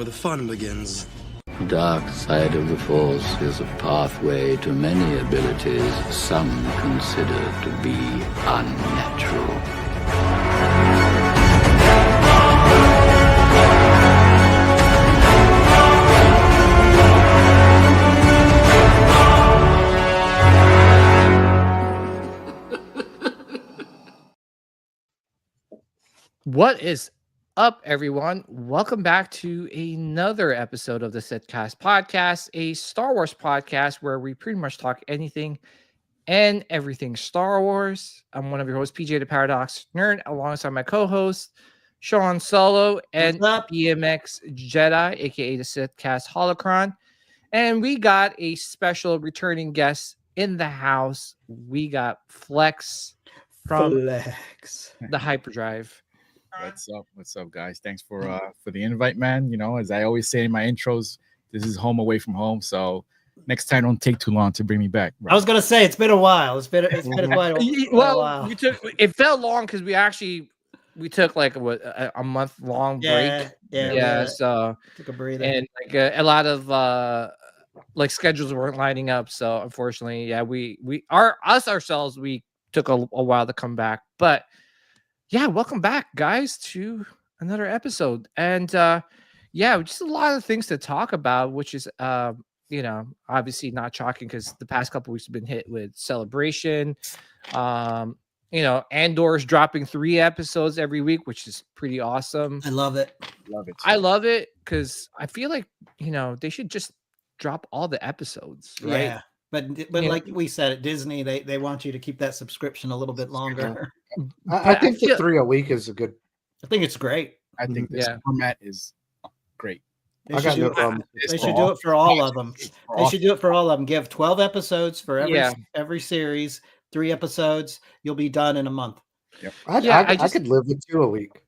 where the fun begins. Dark side of the Force is a pathway to many abilities some consider to be unnatural. What is up, everyone? Welcome back to another episode of the Sitcast Podcast, a Star Wars podcast where we pretty much talk anything and everything Star Wars. I'm one of your hosts, PJ the Paradox Nerd, alongside my co-host, Sean Solo and BMX Jedi, aka the Sitcast Holocron. And we got a special returning guest in the house. We got Flex from the Hyperdrive. What's up, guys? Thanks for the invite, man. You know, as I always say in my intros, this is home away from home. So next time, don't take too long to bring me back. Bro. I was gonna say it's been a while. It's been quite a while. It felt long because we took like a month long break. Yeah. So took a breather, and like a lot of like schedules weren't lining up. So unfortunately, yeah, we ourselves we took a while to come back, but. Yeah, welcome back, guys, to another episode. And yeah, just a lot of things to talk about, which is obviously not shocking because the past couple weeks have been hit with Celebration. Andor's dropping 3 episodes every week, which is pretty awesome. I love it. I love it because I feel like they should just drop all the episodes, right? Yeah. But like we said at Disney, they want you to keep that subscription a little bit longer. I think the 3 a week is a good. I think it's great. I think this format is great. They should do it for all of them. They should do it for all of them. Give 12 episodes for every series, 3 episodes. You'll be done in a month. Yep. I could live with 2 a week.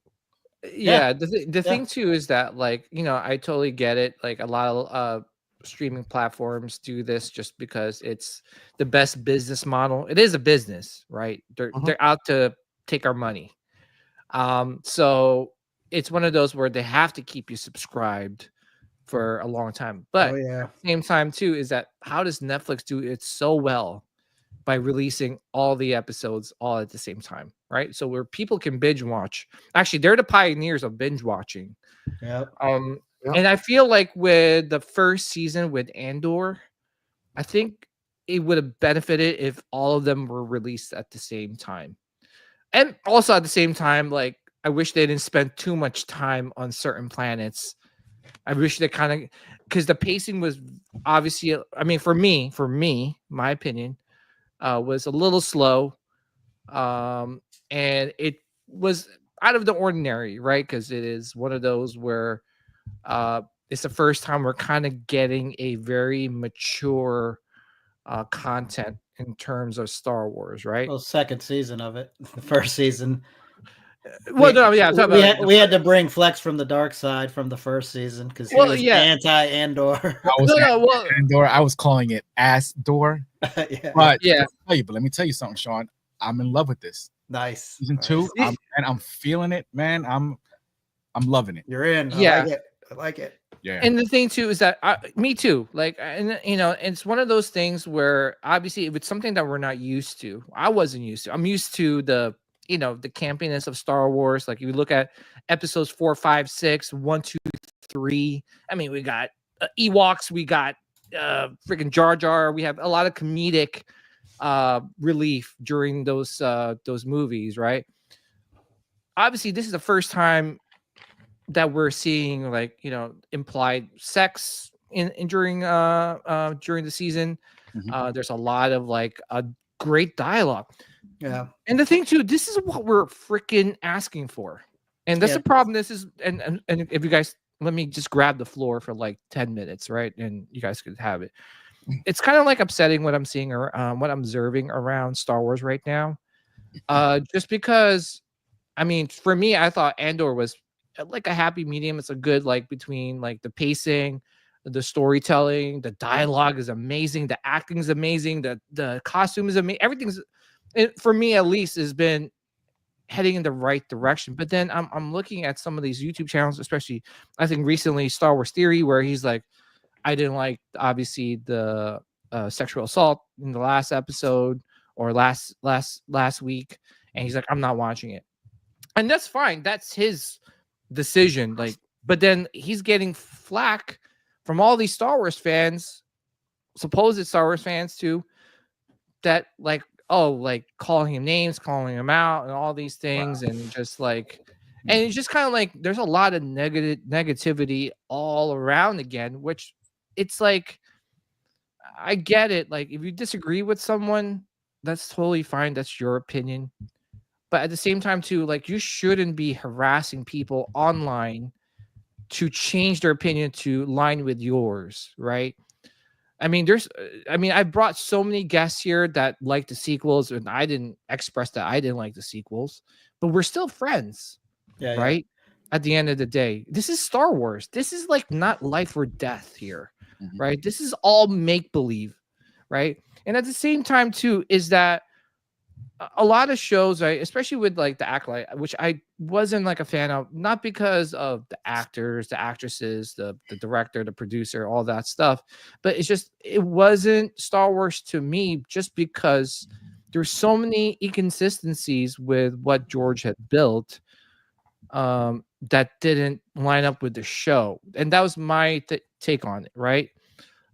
Yeah. The thing too is that I totally get it. Like a lot of streaming platforms do this just because it's the best business model. It is a business, right? They're out to take our money. So it's one of those where they have to keep you subscribed for a long time. But at the same time too is that how does Netflix do it so well by releasing all the episodes all at the same time, right? So where people can binge watch. Actually, they're the pioneers of binge watching. Yeah. And I feel like with the first season with Andor, I think it would have benefited if all of them were released at the same time. And also at the same time, like, I wish they didn't spend too much time on certain planets. I wish they because the pacing was obviously, I mean, for me, my opinion, was a little slow. And it was out of the ordinary, right? Because it is one of those where it's the first time we're kind of getting a very mature content in terms of Star Wars, right? Well, second season of it. The first season. We had to bring Flex from the dark side from the first season because he was anti-Andor. Andor. I was calling it ass door. But let me tell you something, Sean. I'm in love with this. Nice. Season 2, and I'm feeling it, man. I'm loving it. You're in. I like it. Yeah. And the thing too is that me too. Like, and it's one of those things where obviously if it's something that we're not used to, I wasn't used to. I'm used to the campiness of Star Wars. Like, if you look at episodes 4, 5, 6, 1, 2, 3. I mean, we got Ewoks, we got freaking Jar Jar. We have a lot of comedic relief during those movies, right? Obviously, this is the first time that we're seeing implied sex during the season. There's a lot of a great dialogue. Yeah. And the thing too, this is what we're freaking asking for. And that's the problem. This is and if you guys let me just grab the floor for 10 minutes, right? And you guys could have it. It's kind of upsetting what I'm seeing or what I'm observing around Star Wars right now. Just because, I mean, for me, I thought Andor was a happy medium. It's a good between the pacing, the storytelling, the dialogue is amazing, the acting is amazing, the costume is amazing. Everything's, for me at least, has been heading in the right direction. But then I'm looking at some of these YouTube channels, especially I think recently Star Wars Theory, where he's like, I didn't like obviously the sexual assault in the last episode or last week, and he's like, I'm not watching it, and that's fine. That's his decision. Like, but then he's getting flack from all these Star Wars fans, supposed Star Wars fans too, that like, oh, like calling him names, calling him out, and all these things, and just like, and it's just kind of like there's a lot of negativity all around again, which it's like, I get it. Like, if you disagree with someone, that's totally fine. That's your opinion. But at the same time, too, like, you shouldn't be harassing people online to change their opinion to line with yours, right? I mean, I brought so many guests here that like the sequels, and I didn't express that I didn't like the sequels, but we're still friends, right? Yeah. At the end of the day, this is Star Wars. This is like not life or death here, right? This is all make believe, right? And at the same time, too, is that a lot of shows, right, especially with like the Acolyte, which I wasn't like a fan of, not because of the actors, the actresses, the director, the producer, all that stuff, but it's just, it wasn't Star Wars to me, just because there's so many inconsistencies with what George had built that didn't line up with the show, and that was my take on it, right?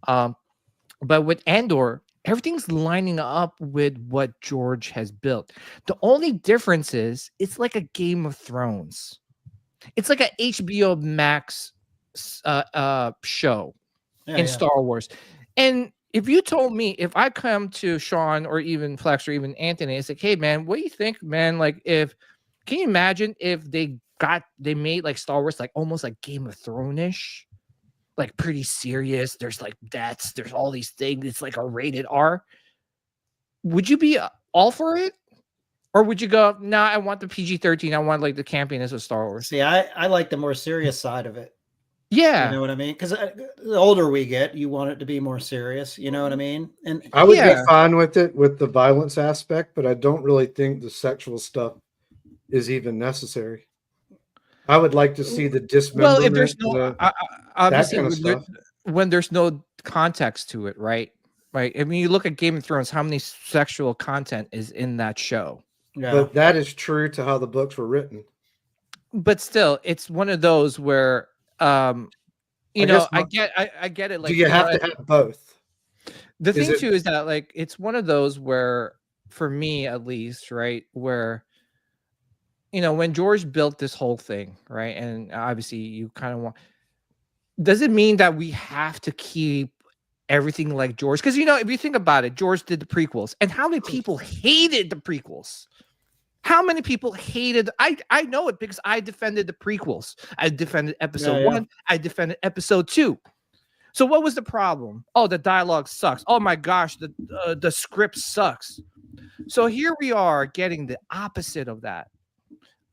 But with Andor, everything's lining up with what George has built. The only difference is it's like a Game of Thrones. It's like a HBO Max show in Star Wars. And if you told me, if I come to Sean or even Flex or even Anthony, it's like, hey man, what do you think, man? Like, can you imagine if they made like Star Wars like almost like Game of Thrones-ish? Like pretty serious. There's like deaths. There's all these things. It's like a rated R. Would you be all for it, or would you go, nah, I want the PG-13. I want like the campiness of Star Wars. See, I like the more serious side of it. Yeah, you know what I mean. Because the older we get, you want it to be more serious. You know what I mean. And I would be fine with it with the violence aspect, but I don't really think the sexual stuff is even necessary. I would like to see the dismemberment. Well, if there's no, obviously, that kind of stuff. When there's no context to it, right? Right. I mean, you look at Game of Thrones, how many sexual content is in that show? Yeah. But that is true to how the books were written. But still, it's one of those where, I get it. Like, do you have to have both? The thing too is that like it's one of those where, for me at least, right, where, when George built this whole thing, right, and obviously you kind of want, does it mean that we have to keep everything like George? Because if you think about it, George did the prequels, and how many people hated the prequels? How many people hated? I know it because I defended the prequels. I defended episode 1. I defended episode 2. So what was the problem? Oh, the dialogue sucks. Oh my gosh, the script sucks. So here we are getting the opposite of that.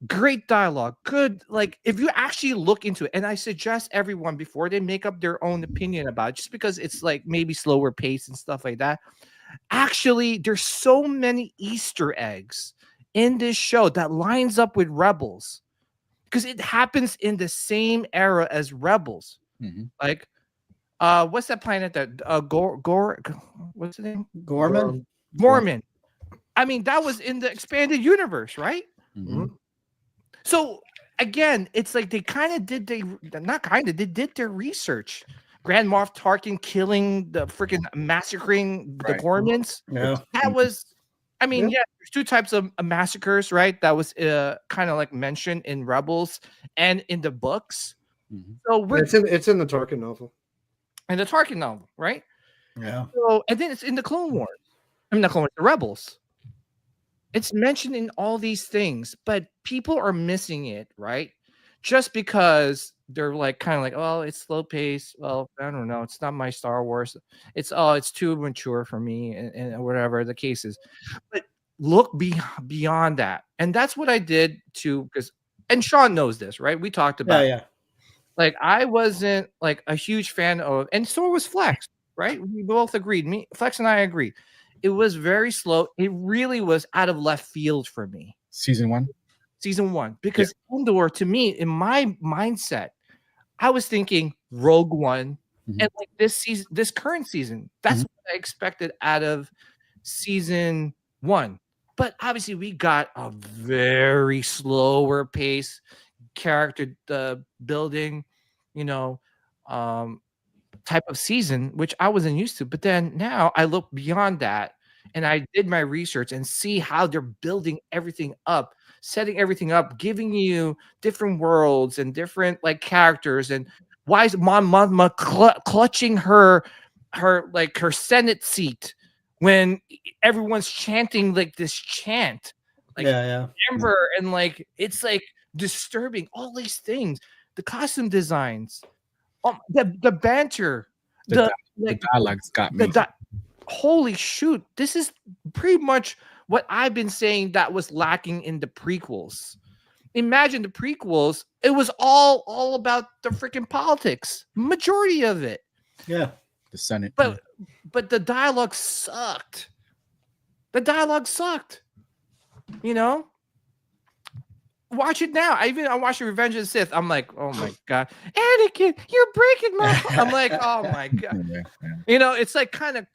Great dialogue, good. Like, if you actually look into it, and I suggest everyone before they make up their own opinion about it, just because it's like maybe slower pace and stuff like that. Actually, there's so many Easter eggs in this show that lines up with Rebels, because it happens in the same era as Rebels. Like, what's that planet that what's the name? Gorman. I mean, that was in the expanded universe, right? So again, it's like they kind of did they did their research. Grand Moff Tarkin killing the freaking massacring the Gormans. Yeah, that was. I mean, there's two types of massacres, right? That was kind of like mentioned in Rebels and in the books. So it's in the Tarkin novel. In the Tarkin novel, right? Yeah. So, and then it's in the Clone Wars. I mean, not Clone Wars, the Rebels. It's mentioned in all these things, but people are missing it, right? Just because they're like kind of like, oh, it's slow pace. Well, I don't know. It's not my Star Wars. It's too mature for me, and whatever the case is. But look beyond that, and that's what I did too. And Sean knows this, right? We talked about it. Like, I wasn't like a huge fan of, and so was Flex, right? We both agreed. Flex and I agreed. It was very slow. It really was out of left field for me. Season 1? season 1, because Andor, to me, in my mindset, I was thinking Rogue One, and like this season, this current season, that's what I expected out of season 1. But obviously, we got a very slower pace, character building, you know, type of season, which I wasn't used to. But then now I look beyond that, and I did my research and see how they're building everything up, setting everything up, giving you different worlds and different like characters. And why is Mon Mothma clutching her like her Senate seat when everyone's chanting like this chant, like Ember, and like it's like disturbing. All these things, the costume designs, the banter, the dialogues got me. Holy shoot! This is pretty much what I've been saying that was lacking in the prequels. Imagine the prequels; it was all about the freaking politics. Majority of it. Yeah. The Senate. But the dialogue sucked. The dialogue sucked. You know? Watch it now. I watched Revenge of the Sith. I'm like, oh my god, Anakin, you're breaking my heart. I'm like, oh my god. You know, it's like kind of.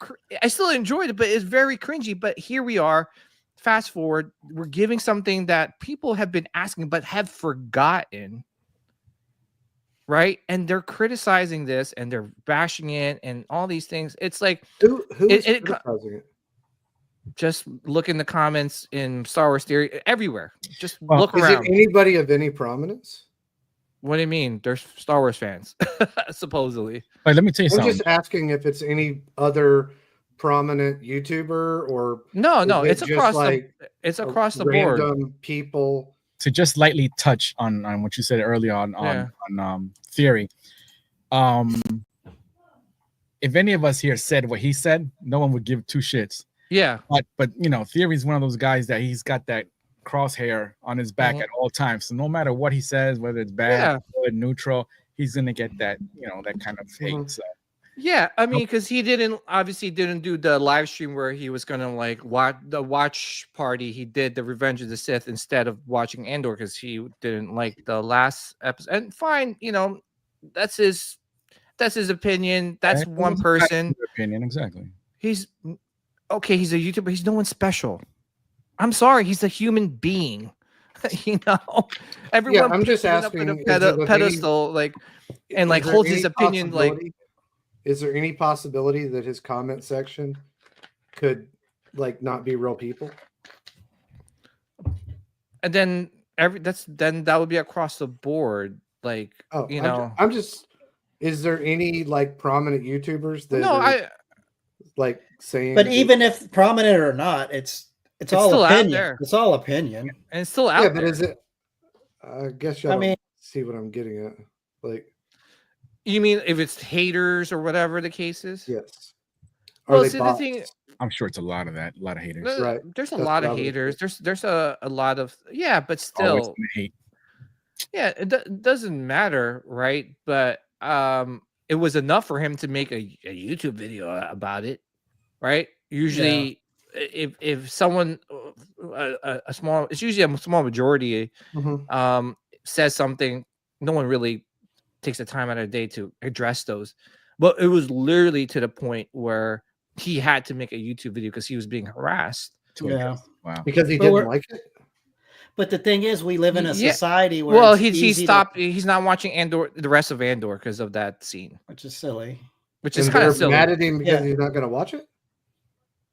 I still enjoyed it, but it's very cringy. But here we are. Fast forward, we're giving something that people have been asking but have forgotten. Right, and they're criticizing this and they're bashing it and all these things. It's like who is criticizing it? Just look in the comments in Star Wars Theory everywhere. Just look around. Is it anybody of any prominence? What do you mean? There's Star Wars fans, supposedly. Wait, let me tell you something. I'm just asking if it's any other prominent YouTuber or no, it's across the board. Random people. To just lightly touch on what you said earlier on Theory. If any of us here said what he said, no one would give two shits. Yeah. But you know, Theory is one of those guys that he's got that crosshair on his back at all times. So no matter what he says, whether it's bad, good, neutral, he's gonna get that, you know, that kind of hate. So. Yeah, I mean, because he obviously didn't do the live stream where he was gonna like watch party. He did the Revenge of the Sith instead of watching Andor because he didn't like the last episode. And fine, you know, that's his opinion. That's one person. Opinion, exactly. He's okay. He's a YouTuber. He's no one special. I'm sorry. He's a human being. You know, everyone. Yeah, I'm just asking. Up in a pedestal, like, and like holds his opinion like. Is there any possibility that his comment section could like not be real people? And then that would be across the board. Like, you know, I'm just. Is there any like prominent YouTubers that like saying? But even if prominent or not, it's all still opinion. Out there. It's all opinion, and it's still out there. But is it? I guess I mean, see what I'm getting at, like. You mean if it's haters or whatever the case is? Yes. Well, see, the thing, I'm sure it's a lot of haters. Right. There's a lot of haters. There's a lot of but still, hate. Yeah, it doesn't matter, right? But it was enough for him to make a YouTube video about it, right? Usually, if someone a small, it's usually a small majority, says something, no one really takes the time out of the day to address those. But it was literally to the point where he had to make a YouTube video because he was being harassed. Yeah. Wow. Because he didn't like it. But the thing is, we live in a society where he stopped. He's not watching Andor, the rest of Andor, because of that scene, which is silly. Which is kind of silly. Mad at him because he's not going to watch it.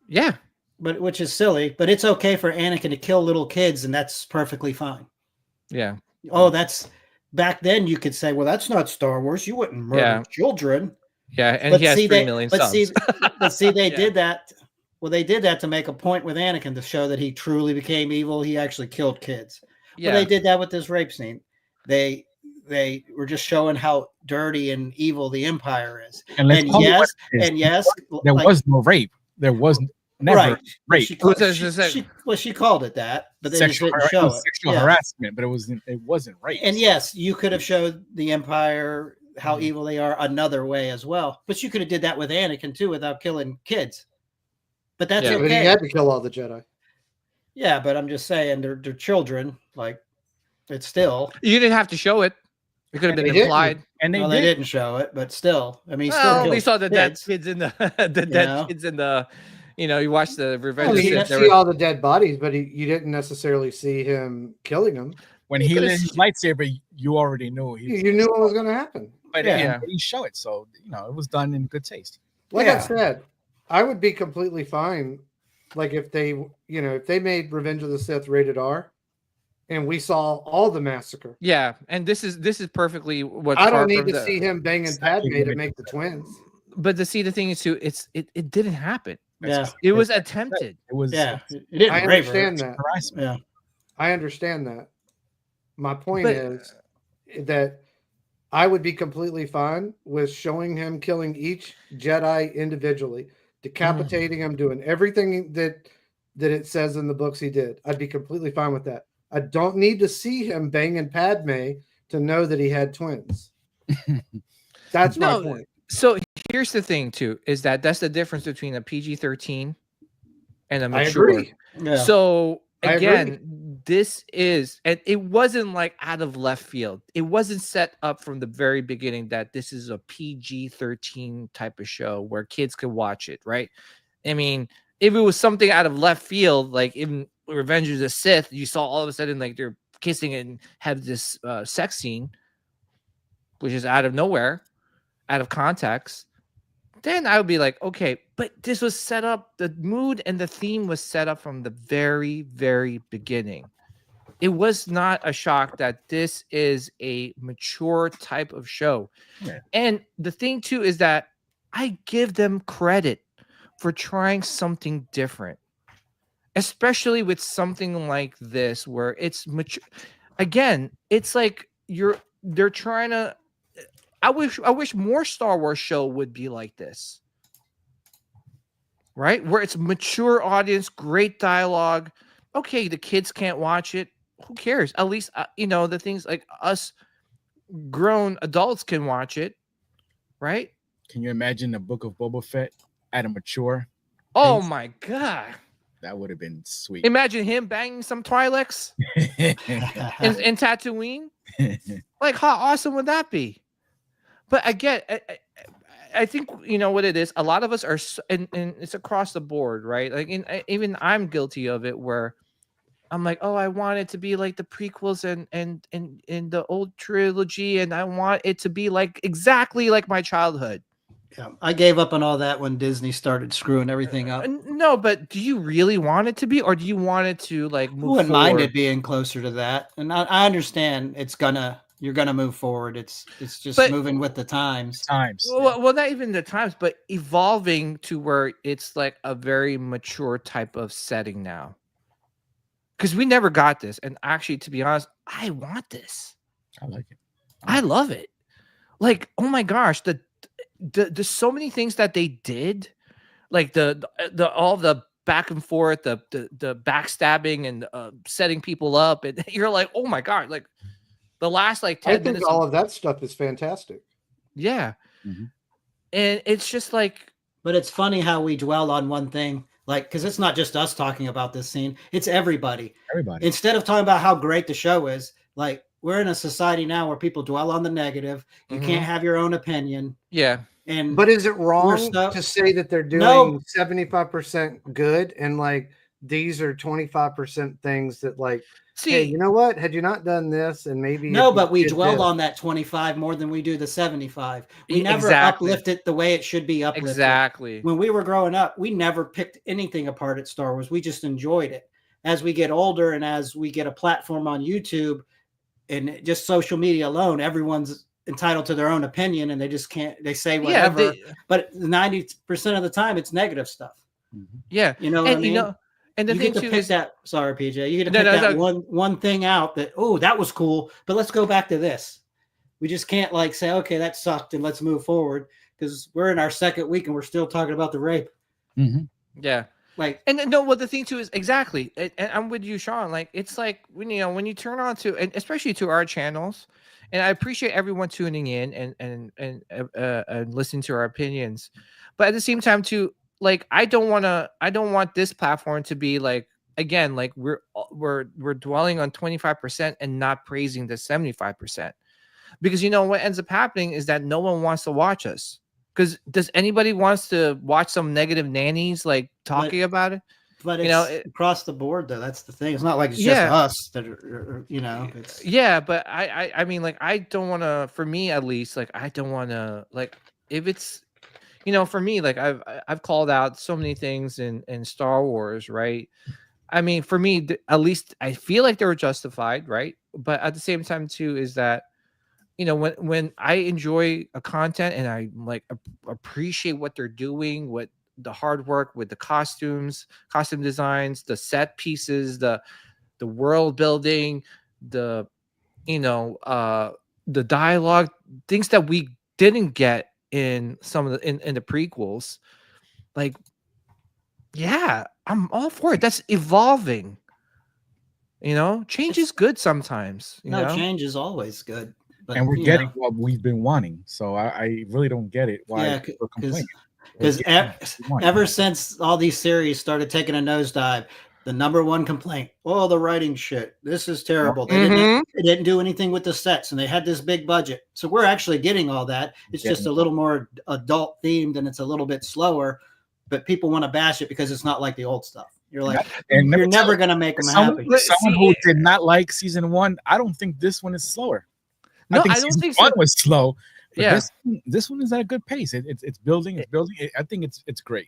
Yeah, but which is silly. But it's okay for Anakin to kill little kids, and that's perfectly fine. Yeah. Oh, that's. Back then, you could say, "Well, that's not Star Wars. You wouldn't murder children." Yeah, and he has 3 million subs. But see, they did that. Well, they did that to make a point with Anakin to show that he truly became evil. He actually killed kids. Yeah, well, they did that with this rape scene. They were just showing how dirty and evil the Empire is. And yes, there was no rape. There was never rape. She called it that, but they just didn't show it. Sexual harassment, but it wasn't rape. And yes, you could have showed the Empire how evil they are another way as well. But you could have did that with Anakin too, without killing kids. But that's okay. But he had to kill all the Jedi. Yeah, but I'm just saying they're children. Like it's still. You didn't have to show it. It could have been implied. And they didn't show it, but still, I mean, we saw the dead kids in the kids in the. You watch the Revenge. You didn't see all the dead bodies, but you didn't necessarily see him killing them. When he lit his lightsaber, you already knew. You knew what was going to happen. But he didn't show it, so it was done in good taste. Like I said, I would be completely fine. Like if they, if they made Revenge of the Sith rated R, and we saw all the massacre. Yeah, and this is perfectly what I don't need to see him banging Padme to make the twins. But the thing is too, it didn't happen. It was attempted. It was. Yeah, it didn't. I understand that. Yeah, I understand that. My point is that I would be completely fine with showing him killing each Jedi individually, decapitating him, doing everything that it says in the books he did. I'd be completely fine with that. I don't need to see him banging Padme to know that he had twins. That's my point. So here's the thing too, is that's the difference between a PG-13 and a mature. I agree. Yeah. So again, this is, and it wasn't like out of left field. It wasn't set up from the very beginning that this is a PG-13 type of show where kids could watch it, right? I mean, if it was something out of left field, like in Revenge of the Sith, you saw all of a sudden like they're kissing and have this sex scene, which is out of nowhere, out of context, then I would be like, okay, but this was set up, the mood and the theme was set up from the very, very beginning. It was not a shock that this is a mature type of show. Yeah. And the thing too is that I give them credit for trying something different, especially with something like this where it's mature. Again, it's like they're trying to. I wish more Star Wars show would be like this, right? Where it's mature audience, great dialogue. Okay, the kids can't watch it. Who cares? At least the things like us grown adults can watch it, right? Can you imagine the Book of Boba Fett at a mature? Oh my god, that would have been sweet. Imagine him banging some Twi'leks in Tatooine. Like, how awesome would that be? But again, I think what it is. A lot of us are, and it's across the board, right? Like, even I'm guilty of it, where I'm like, oh, I want it to be like the prequels and in the old trilogy, and I want it to be like exactly like my childhood. Yeah, I gave up on all that when Disney started screwing everything up. No, but do you really want it to be, or do you want it to like move? I wouldn't forward? mind it being closer to that, and I understand you're gonna move forward. It's just moving with the times. Well, not even the times, but evolving to where it's like a very mature type of setting now. Because we never got this, and actually, to be honest, I want this. I like it. I love it. Like, oh my gosh, the so many things that they did, like the all the back and forth, the backstabbing and setting people up, and you're like, oh my god, like the last like 10 minutes. All of that stuff is fantastic. Yeah, and it's just like, but it's funny how we dwell on one thing, like because it's not just us talking about this scene; it's everybody. Instead of talking about how great the show is, like. We're in a society now where people dwell on the negative. You can't have your own opinion. Yeah. But is it wrong to say that they're doing 75% good and like these are 25% things that like, hey, you know what? Had you not done this and maybe but we dwelled on that 25 more than we do the 75. We never uplift it the way it should be uplifted. Exactly. When we were growing up, we never picked anything apart at Star Wars. We just enjoyed it. As we get older and as we get a platform on YouTube, and just social media alone, everyone's entitled to their own opinion and they just can't, they say whatever, but 90% of the time it's negative stuff. Yeah. You know what I mean? And the you thing get to too pick is that, sorry, PJ, you get to pick that one thing out that, oh, that was cool, but let's go back to this. We just can't like say, okay, that sucked and let's move forward because we're in our second week and we're still talking about the rape. Yeah. Like, and no, what the thing too is exactly, and I'm with you, Sean. Like, it's like when you turn on to, and especially to our channels, and I appreciate everyone tuning in and listening to our opinions, but at the same time too, like I don't want this platform to be like again, like we're dwelling on 25% and not praising the 75%. Because you know what ends up happening is that no one wants to watch us. Because does anybody wants to watch some negative nannies like talking about it? But it's across the board though. That's the thing. It's not like it's just us that are it's but I mean, like, I don't want to, for me at least, like, I don't want to, like, if it's, for me, like, I've called out so many things in Star Wars, right? I mean, for me, at least I feel like they were justified, right? But at the same time too is that, when I enjoy a content and I like appreciate what they're doing, what the hard work with the costume designs, the set pieces, the world building, the the dialogue, things that we didn't get in some of the in the prequels, like, yeah, I'm all for it. That's evolving. Change is good sometimes. Change is always good. But, and we're getting what we've been wanting. So I really don't get it why we're complaining. Because ever since all these series started taking a nosedive, the number one complaint, the writing shit. This is terrible. They didn't do anything with the sets, and they had this big budget. So we're actually getting all that. It's just a little more adult themed, and it's a little bit slower. But people want to bash it because it's not like the old stuff. You're like, you're never going to make them happy. Someone who did not like season 1, I don't think this one is slower. No, I don't think one was slow. Yeah, this one is at a good pace. It's building. It's building. I think it's great.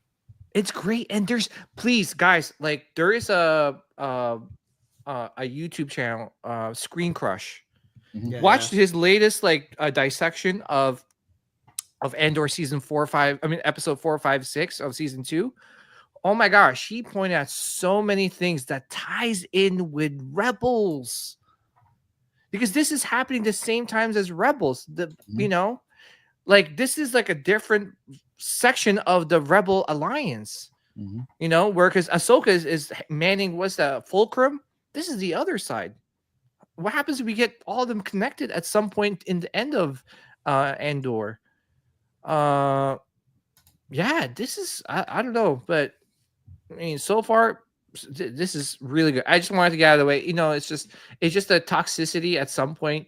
It's great. And please, guys, like, there is a YouTube channel, Screen Crush. Yeah. Watch his latest dissection of Andor season 4, 5. I mean, episode 4, 5, 6 of season 2. Oh my gosh, he pointed out so many things that ties in with Rebels. Because this is happening the same times as Rebels. Like, this is like a different section of the Rebel Alliance. Where, because Ahsoka is manning what's the Fulcrum. This is the other side. What happens if we get all of them connected at some point in the end of Andor? This is I don't know, but I mean, so far this is really good. I just wanted to get out of the way. It's just a toxicity at some point,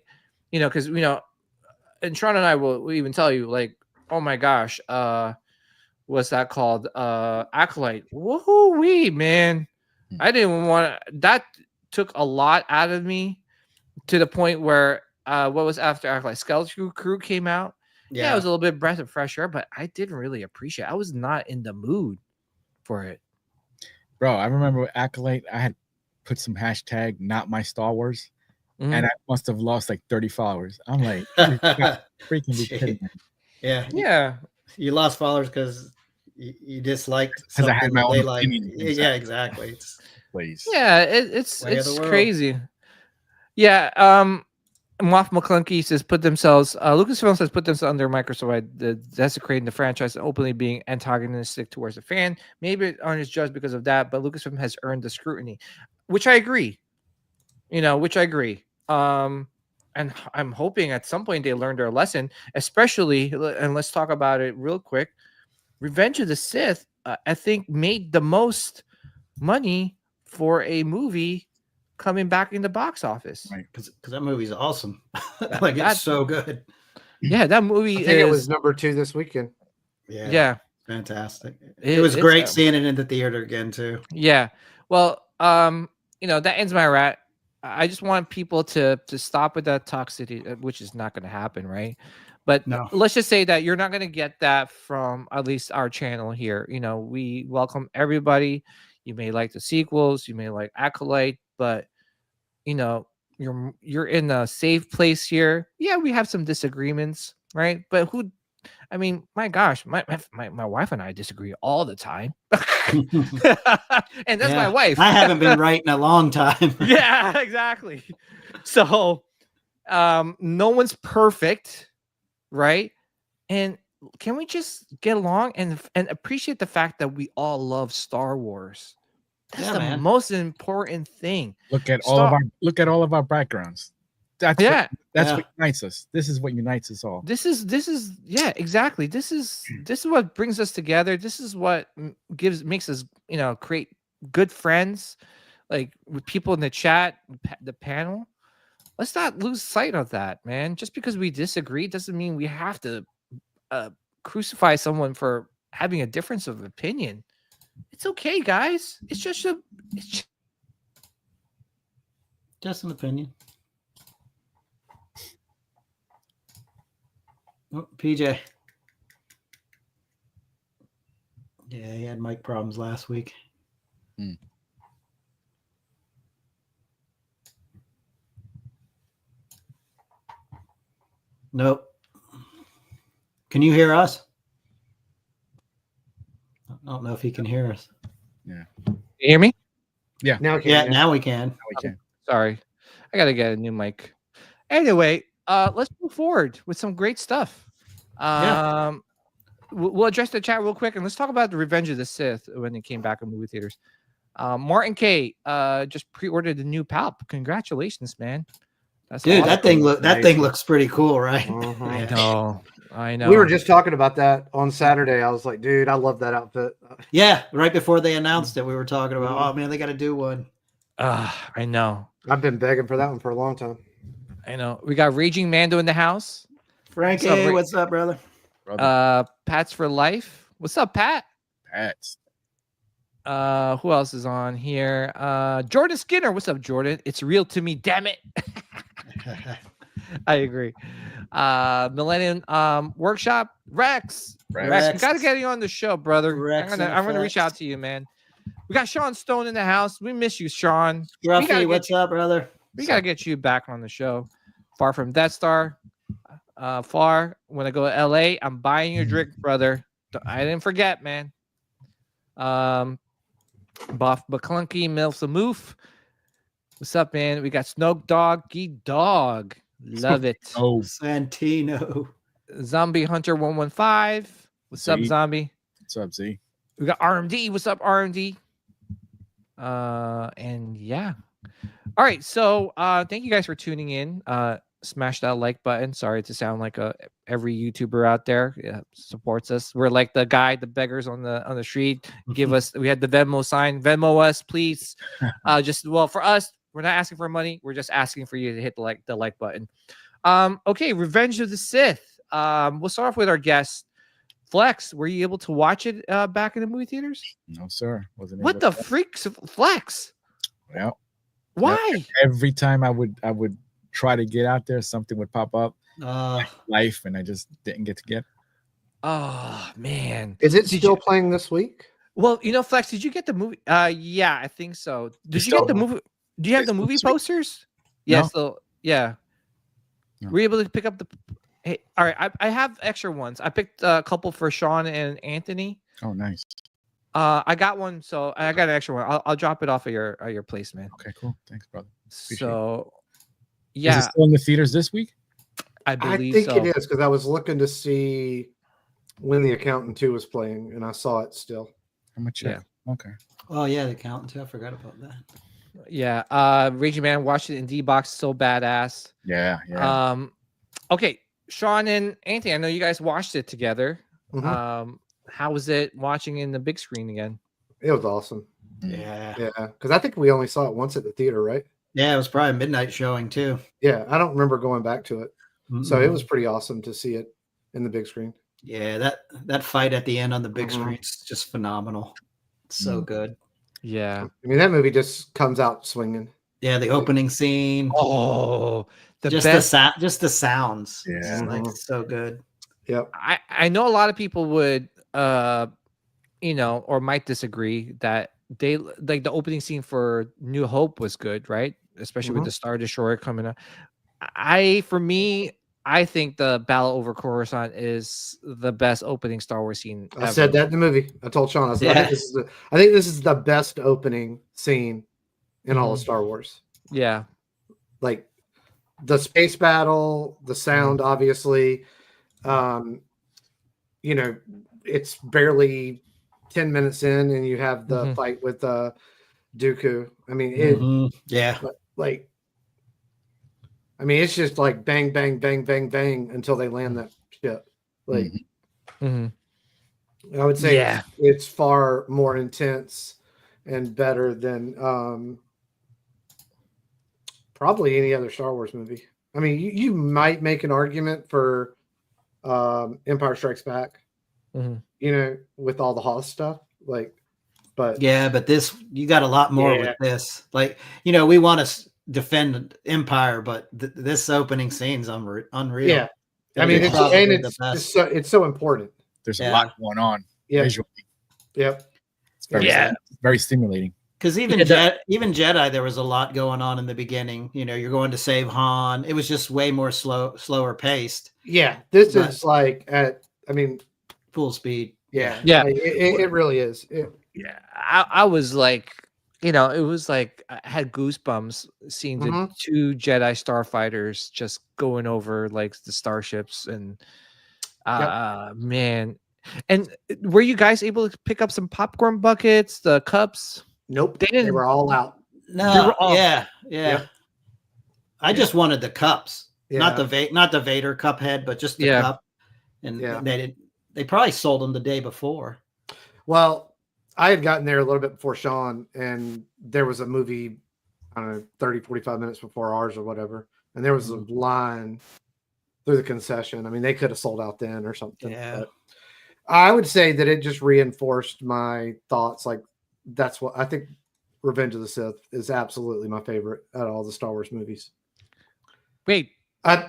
because and Sean and I will even tell you, like, oh my gosh, what's that called? Acolyte. Woohoo-wee, man. I didn't want that. Took a lot out of me to the point where what was after Acolyte? Skeleton Crew came out. Yeah, it was a little bit breath of fresh air, but I didn't really appreciate it. I was not in the mood for it. Bro, I remember with Acolyte, I had put some hashtag not my Star Wars, and I must have lost like 30 followers. I'm like, freaking be kidding me. Yeah. You lost followers because you disliked something I had my own like. Yeah, exactly. Please. Yeah, it's crazy. Yeah, Moff McClunky says Lucasfilm says put themselves under Microsoft desecrating the franchise and openly being antagonistic towards the fan. Maybe it aren't judged because of that, but Lucasfilm has earned the scrutiny, which I agree. And I'm hoping at some point they learned their lesson, especially, and let's talk about it real quick. Revenge of the Sith, I think, made the most money for a movie coming back in the box office, right? Because that movie's awesome. Like, it's so good. Yeah, that movie. I think it was number 2 this weekend. Yeah, fantastic. It was great seeing it in the theater again too. Yeah. Well, that ends my rant. I just want people to stop with that toxicity, which is not going to happen, right? But let's just say that you're not going to get that from at least our channel here. We welcome everybody. You may like the sequels, you may like Acolyte, but you're in a safe place here. Yeah, we have some disagreements, right? But my gosh, my wife and I disagree all the time. And that's my wife. I haven't been right in a long time. Yeah, exactly. So no one's perfect, right? And can we just get along and appreciate the fact that we all love Star Wars? That's the most important thing. Look at all of our backgrounds. That's what unites us. This is what unites us all. This is exactly. This is what brings us together. This is what makes us create good friends. like with people in the chat, the panel. Let's not lose sight of that, man. Just because we disagree doesn't mean we have to crucify someone for having a difference of opinion. It's okay, guys. It's just an opinion. Oh, PJ. Yeah, he had mic problems last week. Nope. Can you hear us? I don't know if he can hear us. Yeah. You hear me? Yeah. Now we can. Sorry. I got to get a new mic. Anyway, let's move forward with some great stuff. We'll address the chat real quick and let's talk about the Revenge of the Sith when it came back in movie theaters. Martin K just pre-ordered the new Palp. Congratulations, man. That's Dude, awesome. that thing looks pretty cool, right? I know. We were just talking about that on Saturday. I was like, dude, I love that outfit. Yeah, right before they announced it, we were talking about, oh man, they got to do one. I know. I've been begging for that one for a long time. I know. We got Raging Mando in the house. Frankie, what's up, brother? Pat's for life. What's up, Pat? Pats. Who else is on here? Jordan Skinner. What's up, Jordan? It's real to me, damn it. I agree. Millennium Workshop. Rex, we gotta get you on the show, brother. I'm gonna reach out to you, man. We got Sean Stone in the house. We miss you, Sean. Ruffy, what's up, brother? We gotta get you back on the show. Far from Death Star. Far. When I go to LA, I'm buying your drink, brother. I didn't forget, man. Buff McClunky, Milfs Moof. What's up, man? We got Snoke Doggy Dog. Love it. Oh, Santino. Zombie Hunter 115. What's up, Zombie? What's up, Z? We got RMD. What's up, RMD? And yeah. All right. So thank you guys for tuning in. Smash that like button. Sorry to sound like every YouTuber out there supports us. We're like the beggars on the street. Give us. We had the Venmo sign. Venmo us, please. For us, we're not asking for money. We're just asking for you to hit the like button. Okay, Revenge of the Sith. We'll start off with our guest, Flex. Were you able to watch it back in the movie theaters? No, sir. Wasn't. What the freaks, Flex? Yeah. Why? Every time I would try to get out there, something would pop up. Life, and I just didn't get to get. Oh man, is it still playing this week? Well, Flex, did you get the movie? Yeah, I think so. Did you get the movie? Do you have the movie posters? Yes. Yeah, so yeah. No. Were you able to pick up the? Hey, all right. I have extra ones. I picked a couple for Sean and Anthony. Oh, nice. I got one, so I got an extra one. I'll drop it off of your place, man. Okay, cool. Thanks, brother. Appreciate it. Yeah. Is it still in the theaters this week? I believe I think it is because I was looking to see when The Accountant 2 was playing, and I saw it still. I'm gonna check. Yeah. Okay. Oh yeah, The Accountant 2. I forgot about that. Yeah. Raging Man watched it in D-Box. So badass. Yeah. Yeah. Okay, Sean and Anthony, I know you guys watched it together. Mm-hmm. How was it watching in the big screen again? It was awesome. Yeah. Yeah. Because I think we only saw it once at the theater, right? Yeah, it was probably a midnight showing too. Yeah, I don't remember going back to it. Mm-hmm. So it was pretty awesome to see it in the big screen. Yeah, that fight at the end on the big screen is just phenomenal. It's so good. Yeah. I mean, that movie just comes out swinging. Yeah, the opening scene. Oh, the sounds. Yeah. It's like so good. Yep. I know a lot of people would or might disagree that they like the opening scene for New Hope was good, right? Especially with the Star Destroyer coming up. I think the Battle over Coruscant is the best opening Star Wars scene ever. I said that in the movie. I told Sean, I think this is the best opening scene in all of Star Wars. Yeah. Like the space battle, the sound, obviously. It's barely 10 minutes in and you have the fight with Dooku. I mean, it's just like bang, bang, bang, bang, bang until they land that ship. Like, I would say it's far more intense and better than Probably any other Star Wars movie. I mean, you might make an argument for Empire Strikes Back, with all the Hoth stuff. But this, you got a lot more with this. Like, we want to defend Empire, but this opening scene's unreal. Yeah. I mean, it's so important. There's a lot going on visually. Yep. It's very stimulating. Because even Jedi, there was a lot going on in the beginning. You're going to save Han. It was just way more slower paced. Yeah, this is full speed. Yeah, yeah, it really is. I was like, it was like I had goosebumps seeing the two Jedi starfighters just going over like the starships and man. And were you guys able to pick up some popcorn buckets, the cups? Nope, they were all out. No, yeah. I just wanted the cups, not the Vader cup head, but just the cup. And they probably sold them the day before. Well, I had gotten there a little bit before Sean, and there was a movie, I don't know, 30, 45 minutes before ours or whatever. And there was a line through the concession. I mean, they could have sold out then or something. Yeah. But I would say that it just reinforced my thoughts. Like, that's what I think. Revenge of the Sith is absolutely my favorite out of all the Star Wars movies. Wait,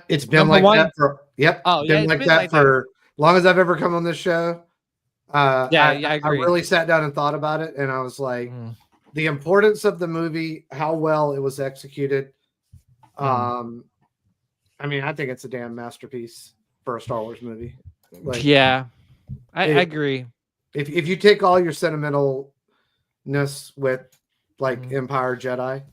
it's been like that for been like that for as long as I've ever come on this show. I agree. I really sat down and thought about it, and I was like, the importance of the movie, how well it was executed. I mean, I think it's a damn masterpiece for a Star Wars movie. Like, I agree. If you take all your sentimentalness with like Empire Jedi,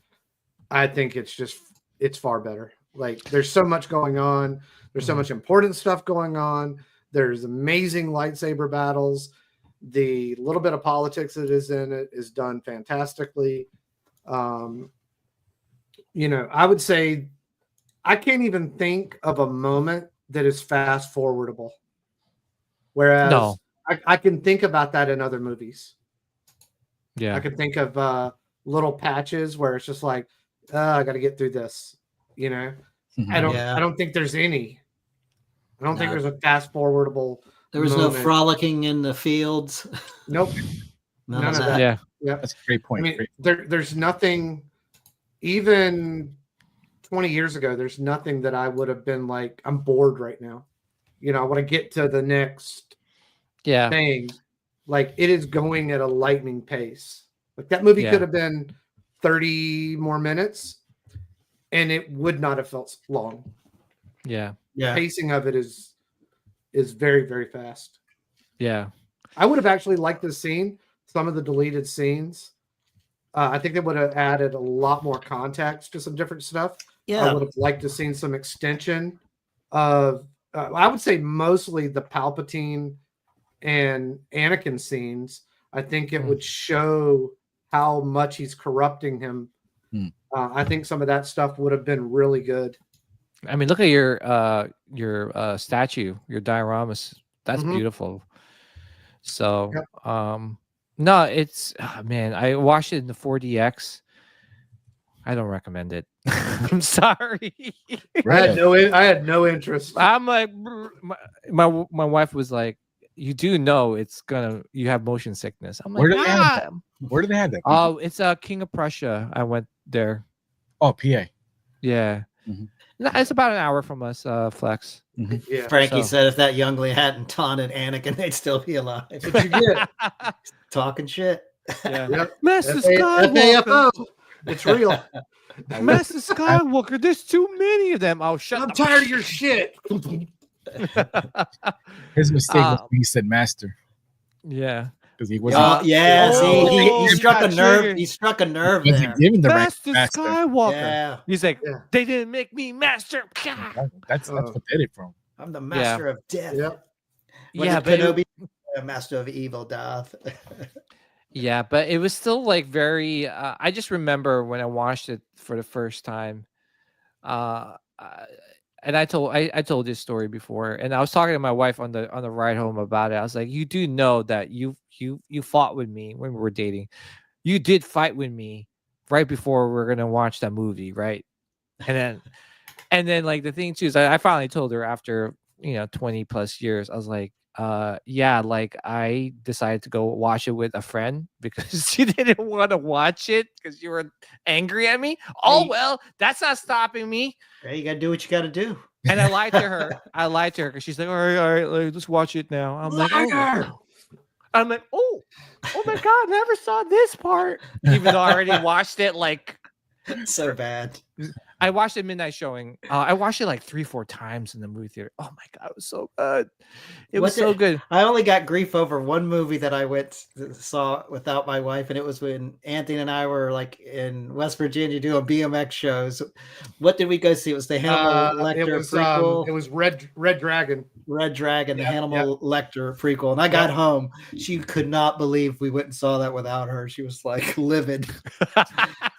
I think it's far better. Like, there's so much going on. There's so much important stuff going on. There's amazing lightsaber battles. The little bit of politics that is in it is done fantastically. I would say I can't even think of a moment that is fast forwardable. Whereas I can think about that in other movies. Yeah. I can think of little patches where it's just like, I got to get through this, I don't think there's any. I don't think there's a fast forwardable. There was no frolicking in the fields. Nope. None of that. Yeah. That's a great point. I mean, there's nothing, even 20 years ago, there's nothing that I would have been like, I'm bored right now. I want to get to the next thing. Like, it is going at a lightning pace. Like, that movie could have been 30 more minutes and it would not have felt long. Yeah. The pacing of it is very, very fast. Yeah. I would have actually liked this scene, some of the deleted scenes. I think they would have added a lot more context to some different stuff. Yeah. I would have liked to have seen some extension of, I would say mostly the Palpatine and Anakin scenes. I think it would show how much he's corrupting him. I think some of that stuff would have been really good. I mean, look at your statue, your dioramas. That's beautiful. So, no, it's man. I watched it in the 4DX. I don't recommend it. I'm sorry. I had no interest. I'm like, my wife was like, "You do know you have motion sickness." I'm like, where do they have that? Oh, it's King of Prussia. I went there. Oh, PA. Yeah. No, it's about an hour from us, Flex. Yeah. Frankie said if that youngling hadn't taunted Anakin, they'd still be alive. What you get? Talking shit. Yeah. Yep. Master Skywalker. FAFO. It's real. Master Skywalker. There's too many of them. Oh, shut up. I'm tired of your shit. His mistake was when he said master. Yeah. Because he wasn't. He struck a nerve. He struck a nerve there. Master Skywalker. Yeah. He's like, they didn't make me master. That's what did it from. I'm the master of death. Yep. But Kenobi, master of evil, Darth. Yeah, but it was still like very. I just remember when I watched it for the first time, and I told this story before, and I was talking to my wife on the ride home about it. I was like, "You do know that you fought with me when we were dating. You did fight with me right before we were gonna watch that movie, right?" And then like the thing too is I finally told her after 20 plus years, I was like, yeah, like I decided to go watch it with a friend because you didn't want to watch it because you were angry at me. Oh well, that's not stopping me. Yeah, you gotta do what you gotta do. And I lied to her. Because she's like, all right, like, let's watch it now. I'm like, oh my god, never saw this part. Even though I already watched it like so bad. I watched it midnight showing. I watched it like 3-4 times in the movie theater. Oh my god, it was so good. It was so good. I only got grief over one movie that I saw without my wife, and it was when Anthony and I were like in West Virginia doing BMX shows. What did we go see? It was the Hannibal Lecter prequel. It was Red Dragon. Red Dragon, the Hannibal Lecter prequel. And I got home. She could not believe we went and saw that without her. She was like livid. I